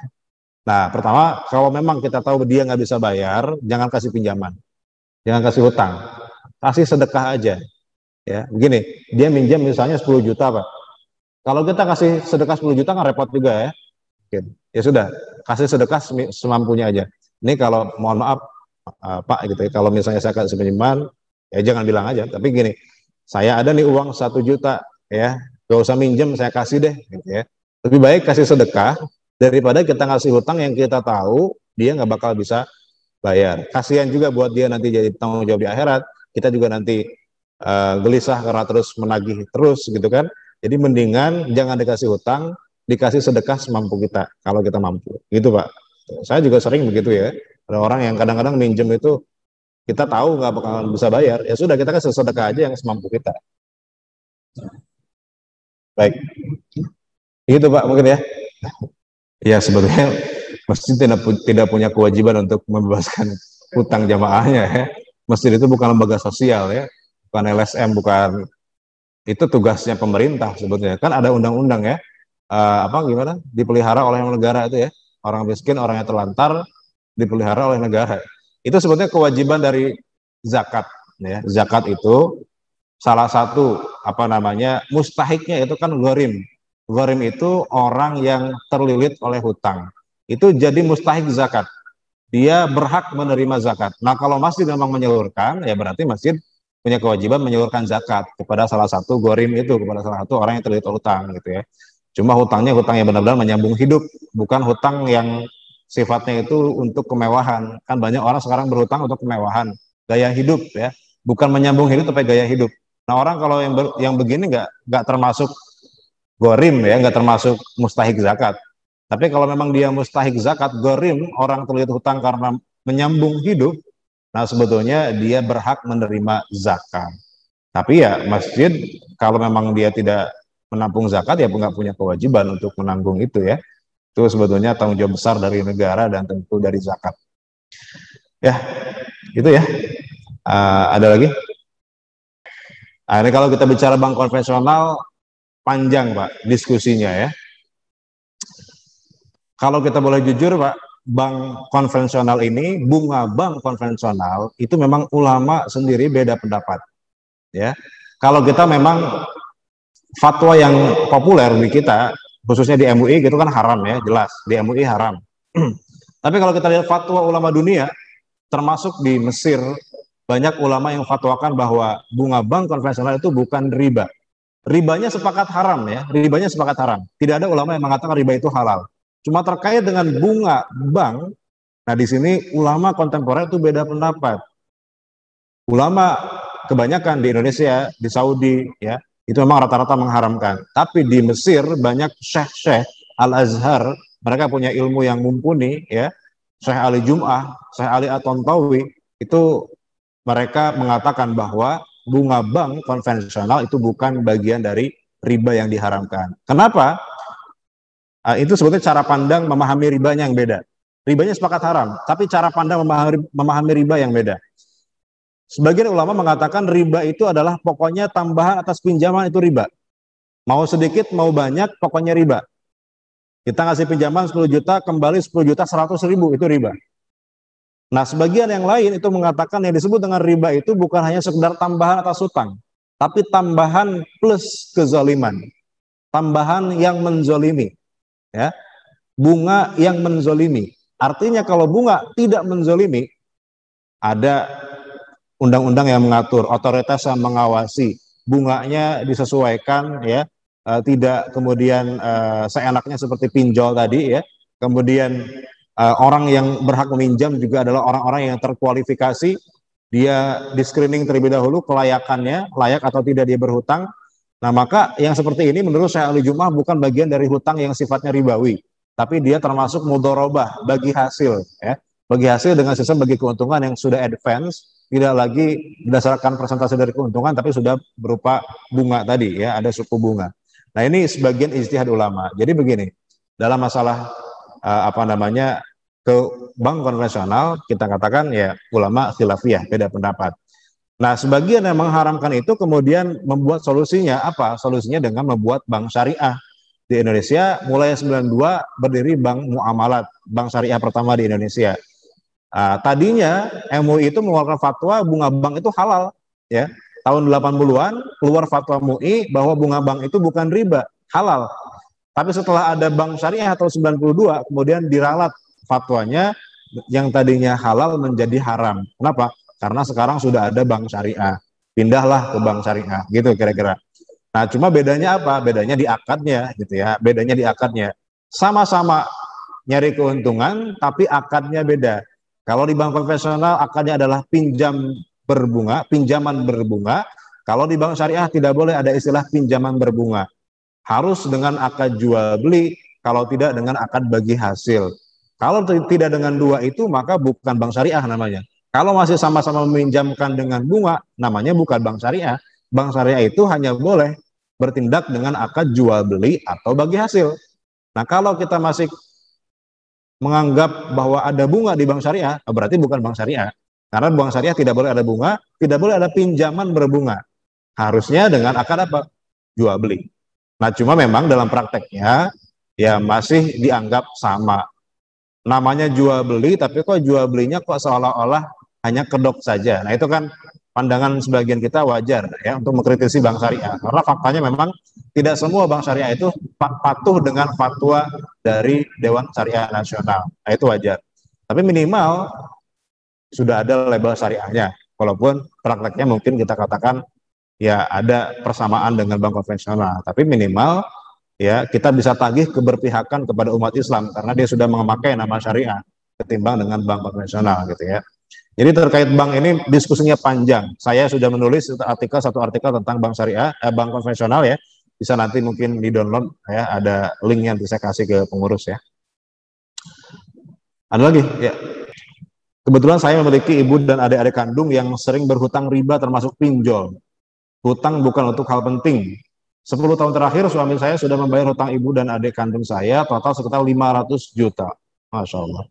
Nah, pertama kalau memang kita tahu dia nggak bisa bayar, jangan kasih pinjaman, jangan kasih hutang, kasih sedekah aja. Ya, begini, dia minjem misalnya 10 juta Pak. Kalau kita kasih sedekah 10 juta kan repot juga ya. Gitu. Ya sudah, kasih sedekah semampunya aja. Ini kalau mohon maaf Pak gitu ya, kalau misalnya saya kasih pinjaman, ya jangan bilang aja. Tapi gini, saya ada nih uang 1 juta ya, gak usah minjem, saya kasih deh gitu ya. Lebih baik kasih sedekah daripada kita ngasih hutang yang kita tahu dia nggak bakal bisa bayar. Kasihan juga buat dia nanti jadi tanggung jawab di akhirat. Kita juga nanti gelisah karena terus menagih terus gitu kan. Jadi mendingan jangan dikasih hutang, dikasih sedekah semampu kita kalau kita mampu. Gitu Pak. Saya juga sering begitu ya. Ada orang yang kadang-kadang minjem itu kita tahu nggak bakalan bisa bayar, ya sudah kita kasih sedekah aja yang semampu kita. Baik, itu Pak mungkin ya. Ya sebetulnya masjid tidak punya kewajiban untuk membebaskan hutang jamaahnya ya. Masjid itu bukan lembaga sosial ya, bukan LSM, bukan, itu tugasnya pemerintah sebetulnya. Kan ada undang-undang ya, apa gimana dipelihara oleh negara itu ya. Orang miskin, orang yang terlantar dipelihara oleh negara. Itu sebetulnya kewajiban dari zakat ya. Zakat itu salah satu apa namanya mustahiknya itu kan gharim. Gharim itu orang yang terlilit oleh hutang. Itu jadi mustahik zakat. Dia berhak menerima zakat. Nah, kalau masjid memang menyalurkan, ya berarti masjid punya kewajiban menyalurkan zakat kepada salah satu gharim itu, kepada salah satu orang yang terlilit hutang gitu ya. Cuma hutangnya hutang yang benar-benar menyambung hidup, bukan hutang yang sifatnya itu untuk kemewahan. Kan banyak orang sekarang berhutang untuk kemewahan, gaya hidup ya, bukan menyambung hidup tapi gaya hidup. Nah orang kalau yang begini nggak termasuk gorim ya, nggak termasuk mustahik zakat. Tapi kalau memang dia mustahik zakat, gorim, orang terlilit hutang karena menyambung hidup, nah sebetulnya dia berhak menerima zakat. Tapi ya masjid kalau memang dia tidak menampung zakat ya nggak punya kewajiban untuk menanggung itu ya. Itu sebetulnya tanggung jawab besar dari negara dan tentu dari zakat. Ya, itu ya. Ada lagi? Ini kalau kita bicara bank konvensional panjang Pak diskusinya ya. Kalau kita boleh jujur Pak, bank konvensional ini, bunga bank konvensional itu memang ulama sendiri beda pendapat ya. Kalau kita memang fatwa yang populer di kita, khususnya di MUI gitu kan haram ya, jelas di MUI haram. Tapi kalau kita lihat fatwa ulama dunia, termasuk di Mesir, banyak ulama yang fatwakan bahwa bunga bank konvensional itu bukan riba. Ribanya sepakat haram ya, ribanya sepakat haram. Tidak ada ulama yang mengatakan riba itu halal. Cuma terkait dengan bunga bank, nah di sini ulama kontemporer itu beda pendapat. Ulama kebanyakan di Indonesia, di Saudi ya, itu memang rata-rata mengharamkan. Tapi di Mesir banyak syekh-syekh Al-Azhar, mereka punya ilmu yang mumpuni ya. Syekh Ali Jum'ah, Syekh Ali At-Tontawi, itu mereka mengatakan bahwa bunga bank konvensional itu bukan bagian dari riba yang diharamkan. Kenapa? Itu sebetulnya cara pandang memahami ribanya yang beda. Ribanya sepakat haram, tapi cara pandang memahami riba yang beda. Sebagian ulama mengatakan riba itu adalah pokoknya tambahan atas pinjaman itu riba. Mau sedikit, mau banyak, pokoknya riba. Kita ngasih pinjaman 10 juta, kembali 10 juta 100 ribu, itu riba. Nah, sebagian yang lain itu mengatakan yang disebut dengan riba itu bukan hanya sekedar tambahan atas hutang, tapi tambahan plus kezaliman. Tambahan yang menzolimi. Ya, bunga yang menzolimi. Artinya kalau bunga tidak menzolimi, ada undang-undang yang mengatur, otoritas yang mengawasi, bunganya disesuaikan ya, tidak kemudian seenaknya seperti pinjol tadi ya. Kemudian orang yang berhak meminjam juga adalah orang-orang yang terkualifikasi, dia di screening terlebih dahulu kelayakannya, layak atau tidak dia berhutang. Nah, maka yang seperti ini menurut Syekh Ali Jum'ah bukan bagian dari hutang yang sifatnya ribawi, tapi dia termasuk mudharabah, bagi hasil ya. Bagi hasil dengan sistem bagi keuntungan yang sudah advance, tidak lagi berdasarkan persentase dari keuntungan tapi sudah berupa bunga tadi ya, ada suku bunga. Nah, ini sebagian ijtihad ulama. Jadi begini, dalam masalah ke bank konvensional kita katakan ya ulama khilafiyah, beda pendapat. Nah, sebagian yang mengharamkan itu kemudian membuat solusinya apa? Solusinya dengan membuat bank syariah. Di Indonesia mulai 92 berdiri Bank Muamalat, bank syariah pertama di Indonesia. Tadinya MUI itu mengeluarkan fatwa bunga bank itu halal ya. Tahun 80-an keluar fatwa MUI bahwa bunga bank itu bukan riba, halal. Tapi setelah ada bank syariah tahun 92 kemudian diralat fatwanya yang tadinya halal menjadi haram. Kenapa? Karena sekarang sudah ada bank syariah. Pindahlah ke bank syariah, gitu kira-kira. Nah, cuma bedanya apa? Bedanya di akadnya gitu ya. Bedanya di akadnya. Sama-sama nyari keuntungan tapi akadnya beda. Kalau di bank konvensional akadnya adalah pinjaman berbunga. Kalau di bank syariah tidak boleh ada istilah pinjaman berbunga. Harus dengan akad jual beli, kalau tidak dengan akad bagi hasil. Kalau tidak dengan dua itu maka bukan bank syariah namanya. Kalau masih sama-sama meminjamkan dengan bunga, namanya bukan bank syariah. Bank syariah itu hanya boleh bertindak dengan akad jual beli atau bagi hasil. Nah, kalau kita masih menganggap bahwa ada bunga di bank syariah, berarti bukan bank syariah. Karena bank syariah tidak boleh ada bunga, tidak boleh ada pinjaman berbunga. Harusnya dengan akad apa? Jual beli. Nah, cuma memang dalam prakteknya ya masih dianggap sama. Namanya jual beli, tapi kok jual belinya kok seolah-olah hanya kedok saja. Nah, itu kan pandangan sebagian kita wajar ya untuk mengkritisi bank syariah. Karena faktanya memang tidak semua bank syariah itu patuh dengan fatwa dari Dewan Syariah Nasional. Nah, itu wajar. Tapi minimal sudah ada label syariahnya. Walaupun prakteknya mungkin kita katakan ya ada persamaan dengan bank konvensional. Tapi minimal ya kita bisa tagih keberpihakan kepada umat Islam karena dia sudah memakai nama syariah ketimbang dengan bank konvensional gitu ya. Jadi terkait bank ini diskusinya panjang. Saya sudah menulis satu artikel tentang bank syariah, bank konvensional ya. bisa nanti mungkin di download ya, ada link yang bisa kasih ke pengurus ya. Ada lagi ya. Kebetulan saya memiliki ibu dan adik-adik kandung yang sering berhutang riba termasuk pinjol. Hutang bukan untuk hal penting. 10 tahun terakhir suami saya sudah membayar hutang ibu dan adik kandung saya total sekitar 500 juta. Masya Allah.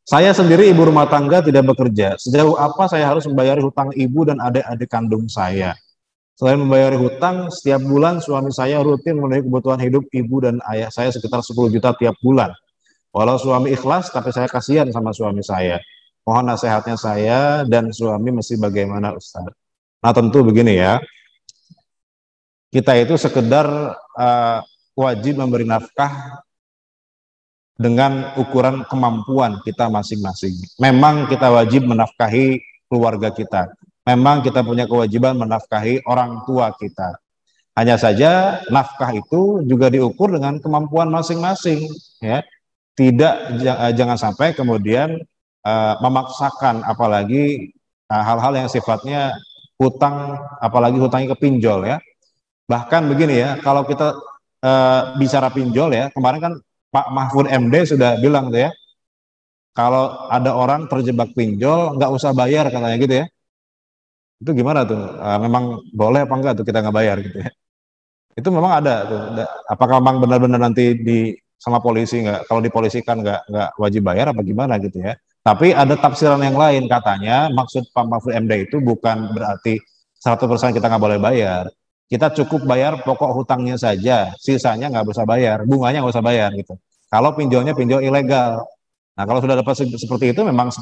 Saya sendiri ibu rumah tangga tidak bekerja. Sejauh apa saya harus membayar hutang ibu dan adik-adik kandung saya? Selain membayar hutang, setiap bulan suami saya rutin memenuhi kebutuhan hidup ibu dan ayah saya sekitar 10 juta tiap bulan. Walau suami ikhlas, tapi saya kasihan sama suami saya. Mohon nasihatnya saya dan suami mesti bagaimana Ustaz? Nah tentu begini ya, kita itu sekedar wajib memberi nafkah dengan ukuran kemampuan kita masing-masing. Memang kita wajib menafkahi keluarga kita. Memang kita punya kewajiban menafkahi orang tua kita. Hanya saja nafkah itu juga diukur dengan kemampuan masing-masing, ya. Tidak, jangan sampai kemudian memaksakan, apalagi hal-hal yang sifatnya hutang, apalagi hutangnya ke pinjol ya. Bahkan begini ya, kalau kita bicara pinjol ya, kemarin kan Pak Mahfud MD sudah bilang tuh ya, kalau ada orang terjebak pinjol nggak usah bayar katanya gitu ya. Itu gimana tuh? Memang boleh apa enggak tuh kita nggak bayar gitu ya? Itu memang ada tuh. Apakah memang benar-benar nanti di sama polisi nggak? Kalau dipolisikan nggak wajib bayar apa gimana gitu ya? Tapi ada tafsiran yang lain, katanya maksud Pak Mahfud MD itu bukan berarti 100% kita nggak boleh bayar. Kita cukup bayar pokok hutangnya saja, sisanya nggak usah bayar, bunganya nggak usah bayar gitu. Kalau pinjolnya pinjol ilegal. Nah kalau sudah dapat seperti itu memang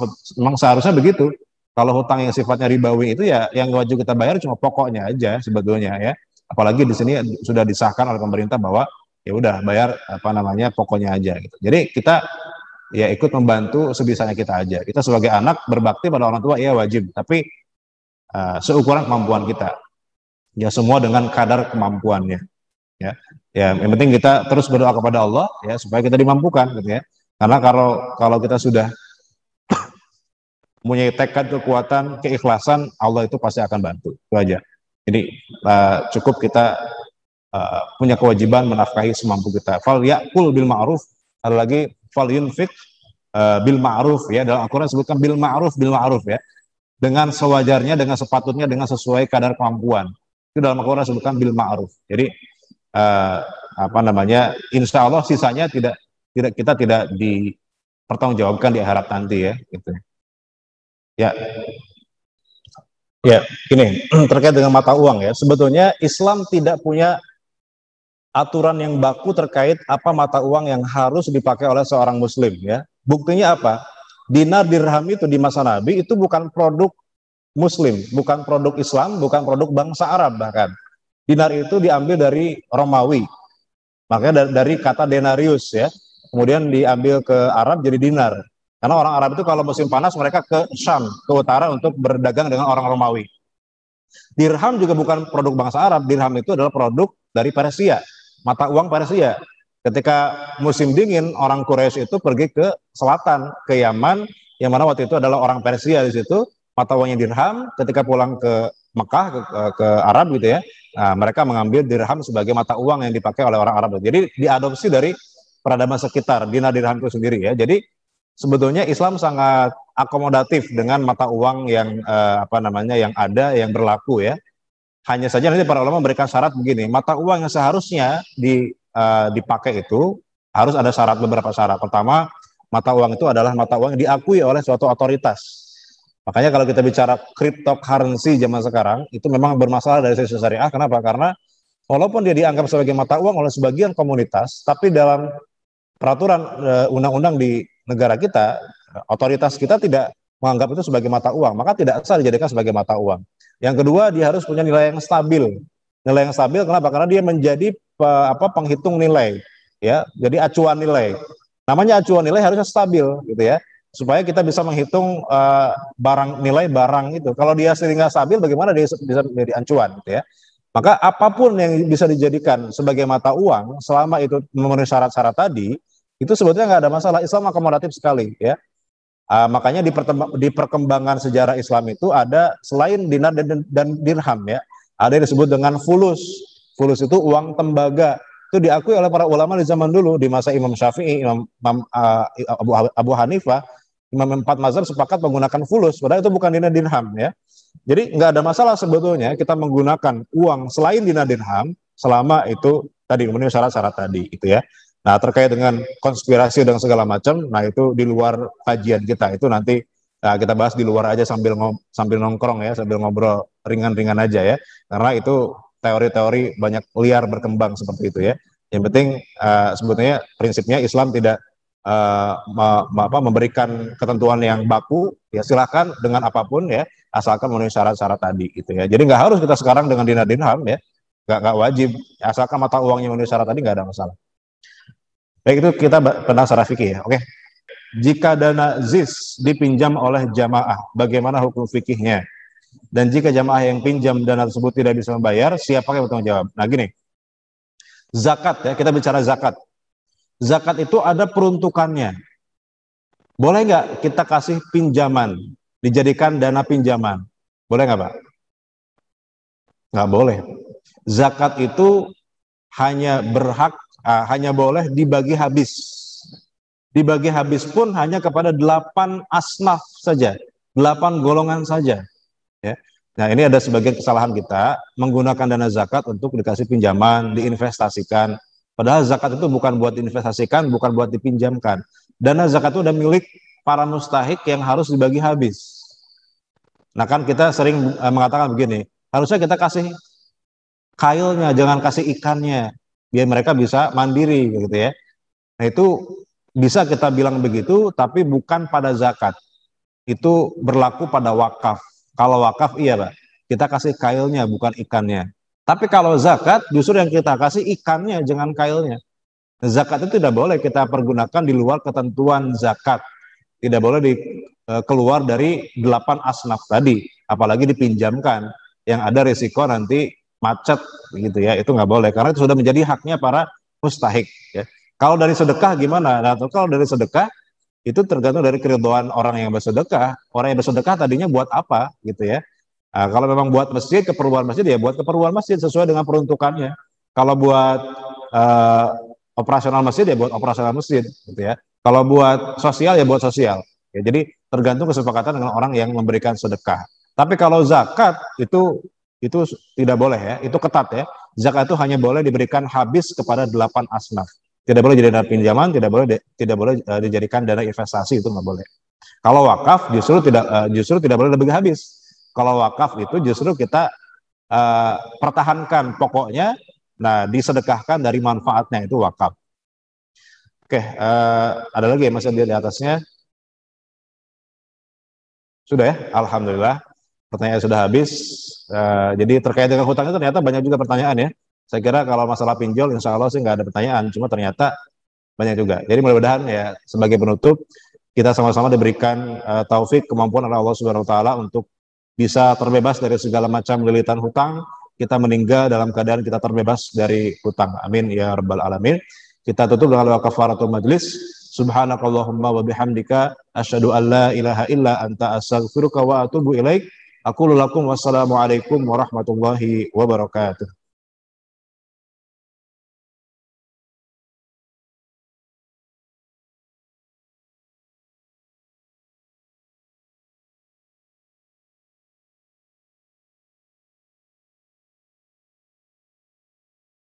seharusnya begitu. Kalau hutang yang sifatnya ribawi itu ya yang wajib kita bayar cuma pokoknya aja sebetulnya ya. Apalagi di sini sudah disahkan oleh pemerintah bahwa ya udah bayar apa namanya pokoknya aja gitu. Jadi kita ya ikut membantu sebisanya kita aja. Kita sebagai anak berbakti pada orang tua ya wajib, tapi seukuran kemampuan kita. Ya semua dengan kadar kemampuannya. Ya, ya yang penting kita terus berdoa kepada Allah ya supaya kita dimampukan gitu ya. Karena kalau kita sudah mempunyai tekad, kekuatan, keikhlasan, Allah itu pasti akan bantu. Itu aja. Jadi cukup kita punya kewajiban menafkahi semampu kita. Fal yakul bil ma'ruf, ada lagi fal yunfik bil ma'ruf ya. Dalam Al-Qur'an disebutkan bil ma'ruf ya. Dengan sewajarnya, dengan sepatutnya, dengan sesuai kadar kemampuan. Itu dalam Al-Qur'an disebutkan bil ma'ruf. Jadi apa namanya? Insya Allah sisanya kita tidak dipertanggungjawabkan di akhirat nanti ya, gitu. Ya, ya, ini terkait dengan mata uang ya. Sebetulnya Islam tidak punya aturan yang baku terkait apa mata uang yang harus dipakai oleh seorang Muslim ya. Buktinya apa? Dinar dirham itu di masa Nabi itu bukan produk Muslim, bukan produk Islam, bukan produk bangsa Arab bahkan. Dinar itu diambil dari Romawi, makanya dari kata denarius ya. Kemudian diambil ke Arab jadi dinar. Karena orang Arab itu kalau musim panas mereka ke Syam, ke utara untuk berdagang dengan orang Romawi. Dirham juga bukan produk bangsa Arab, dirham itu adalah produk dari Persia, mata uang Persia. Ketika musim dingin, orang Quraisy itu pergi ke selatan, ke Yaman, yang mana waktu itu adalah orang Persia di situ, mata uangnya dirham. Ketika pulang ke Mekah, ke Arab gitu ya, nah, mereka mengambil dirham sebagai mata uang yang dipakai oleh orang Arab. Jadi diadopsi dari peradaban sekitar, dinar dirham itu sendiri ya. Jadi sebetulnya Islam sangat akomodatif dengan mata uang yang apa namanya yang ada, yang berlaku ya. Hanya saja nanti para ulama memberikan syarat begini, mata uang yang seharusnya dipakai itu harus ada beberapa syarat. Pertama, mata uang itu adalah mata uang yang diakui oleh suatu otoritas. Makanya kalau kita bicara cryptocurrency zaman sekarang, itu memang bermasalah dari sisi syariah. Kenapa? Karena walaupun dia dianggap sebagai mata uang oleh sebagian komunitas, tapi dalam peraturan undang-undang di negara kita, otoritas kita tidak menganggap itu sebagai mata uang, maka tidak sah dijadikan sebagai mata uang. Yang kedua, dia harus punya nilai yang stabil. Nilai yang stabil kenapa? Karena dia menjadi penghitung nilai, ya. Jadi acuan nilai. Namanya acuan nilai harusnya stabil, gitu ya. Supaya kita bisa menghitung nilai barang itu. Kalau dia sering nggak stabil, bagaimana dia bisa menjadi acuan, gitu ya. Maka apapun yang bisa dijadikan sebagai mata uang, selama itu memenuhi syarat-syarat tadi, itu sebetulnya nggak ada masalah. Islam akomodatif sekali, ya. Makanya di perkembangan sejarah Islam itu ada selain dinar dan dirham, ya, ada yang disebut dengan fulus. Fulus itu uang tembaga. Itu diakui oleh para ulama di zaman dulu, di masa Imam Syafi'i, Abu Hanifah, Imam empat mazhab sepakat menggunakan fulus. Padahal itu bukan dinar dirham ya. Jadi nggak ada masalah sebetulnya kita menggunakan uang selain dinar dirham selama itu tadi memenuhi syarat-syarat tadi itu ya. Nah, terkait dengan konspirasi dan segala macam, nah itu di luar kajian kita. Itu nanti kita bahas di luar aja sambil nongkrong ya, sambil ngobrol ringan-ringan aja ya. Karena itu teori-teori banyak liar berkembang seperti itu ya. Yang penting sebetulnya prinsipnya Islam tidak memberikan ketentuan yang baku, ya silakan dengan apapun ya, asalkan memenuhi syarat-syarat tadi gitu ya. Jadi nggak harus kita sekarang dengan dinar dirham ya, nggak wajib, asalkan mata uangnya memenuhi syarat tadi nggak ada masalah. Baik, itu kita tentang secara fikih ya. Oke. Jika dana ZIS dipinjam oleh jamaah, bagaimana hukum fikihnya? Dan jika jamaah yang pinjam dana tersebut tidak bisa membayar, siapa yang bertanggung jawab? Nah gini, zakat ya, kita bicara zakat. Zakat itu ada peruntukannya. Boleh nggak kita kasih pinjaman, dijadikan dana pinjaman? Boleh nggak Pak? Nggak boleh. Zakat itu hanya hanya boleh dibagi habis. Dibagi habis pun hanya kepada 8 asnaf saja, 8 golongan saja. Ya. Nah ini ada sebagian kesalahan kita menggunakan dana zakat untuk dikasih pinjaman, diinvestasikan. Padahal zakat itu bukan buat diinvestasikan, bukan buat dipinjamkan. Dana zakat itu udah milik para mustahik yang harus dibagi habis. Nah kan kita sering mengatakan begini, harusnya kita kasih kailnya, jangan kasih ikannya, biar mereka bisa mandiri gitu ya. Nah itu bisa kita bilang begitu, tapi bukan pada zakat. Itu berlaku pada wakaf. Kalau wakaf iya Pak, kita kasih kailnya bukan ikannya. Tapi kalau zakat justru yang kita kasih ikannya, jangan kailnya. Zakat itu tidak boleh kita pergunakan di luar ketentuan zakat. Tidak boleh keluar dari 8 asnaf tadi, apalagi dipinjamkan. Yang ada risiko nanti macet gitu ya, itu nggak boleh. Karena itu sudah menjadi haknya para mustahik ya. Kalau dari sedekah gimana? Nah, kalau dari sedekah itu tergantung dari keridhaan orang yang bersedekah. Orang yang bersedekah tadinya buat apa gitu ya. Nah, kalau memang buat masjid, keperluan masjid ya buat keperluan masjid sesuai dengan peruntukannya. Kalau buat operasional masjid ya buat operasional masjid gitu ya. Kalau buat sosial ya buat sosial. Ya, jadi tergantung kesepakatan dengan orang yang memberikan sedekah. Tapi kalau zakat itu tidak boleh ya, itu ketat ya. Zakat itu hanya boleh diberikan habis kepada 8 asnaf. Tidak boleh jadi dana pinjaman, tidak boleh dijadikan dana investasi, itu nggak boleh. Kalau wakaf justru tidak boleh lebih habis. Kalau wakaf itu justru kita pertahankan pokoknya, nah disedekahkan dari manfaatnya, itu wakaf. Oke, ada lagi ya masih di atasnya? Sudah ya, alhamdulillah. Pertanyaan sudah habis. Jadi terkait dengan hutang itu ternyata banyak juga pertanyaan ya. Saya kira kalau masalah pinjol, insya Allah sih nggak ada pertanyaan. Cuma ternyata banyak juga. Jadi mudah-mudahan ya sebagai penutup kita sama-sama diberikan taufik, kemampuan oleh Allah Subhanahu Wa Taala untuk bisa terbebas dari segala macam lilitan hutang. Kita meninggal dalam keadaan kita terbebas dari hutang. Amin ya rabbal alamin. Kita tutup dengan kafaratul majlis. Subhanakallahumma wa bihamdika asyhadu an la ilaha illa anta astaghfiruka wa atubu ilaik. Aku lakum wassalamualaikum warahmatullahi wabarakatuh.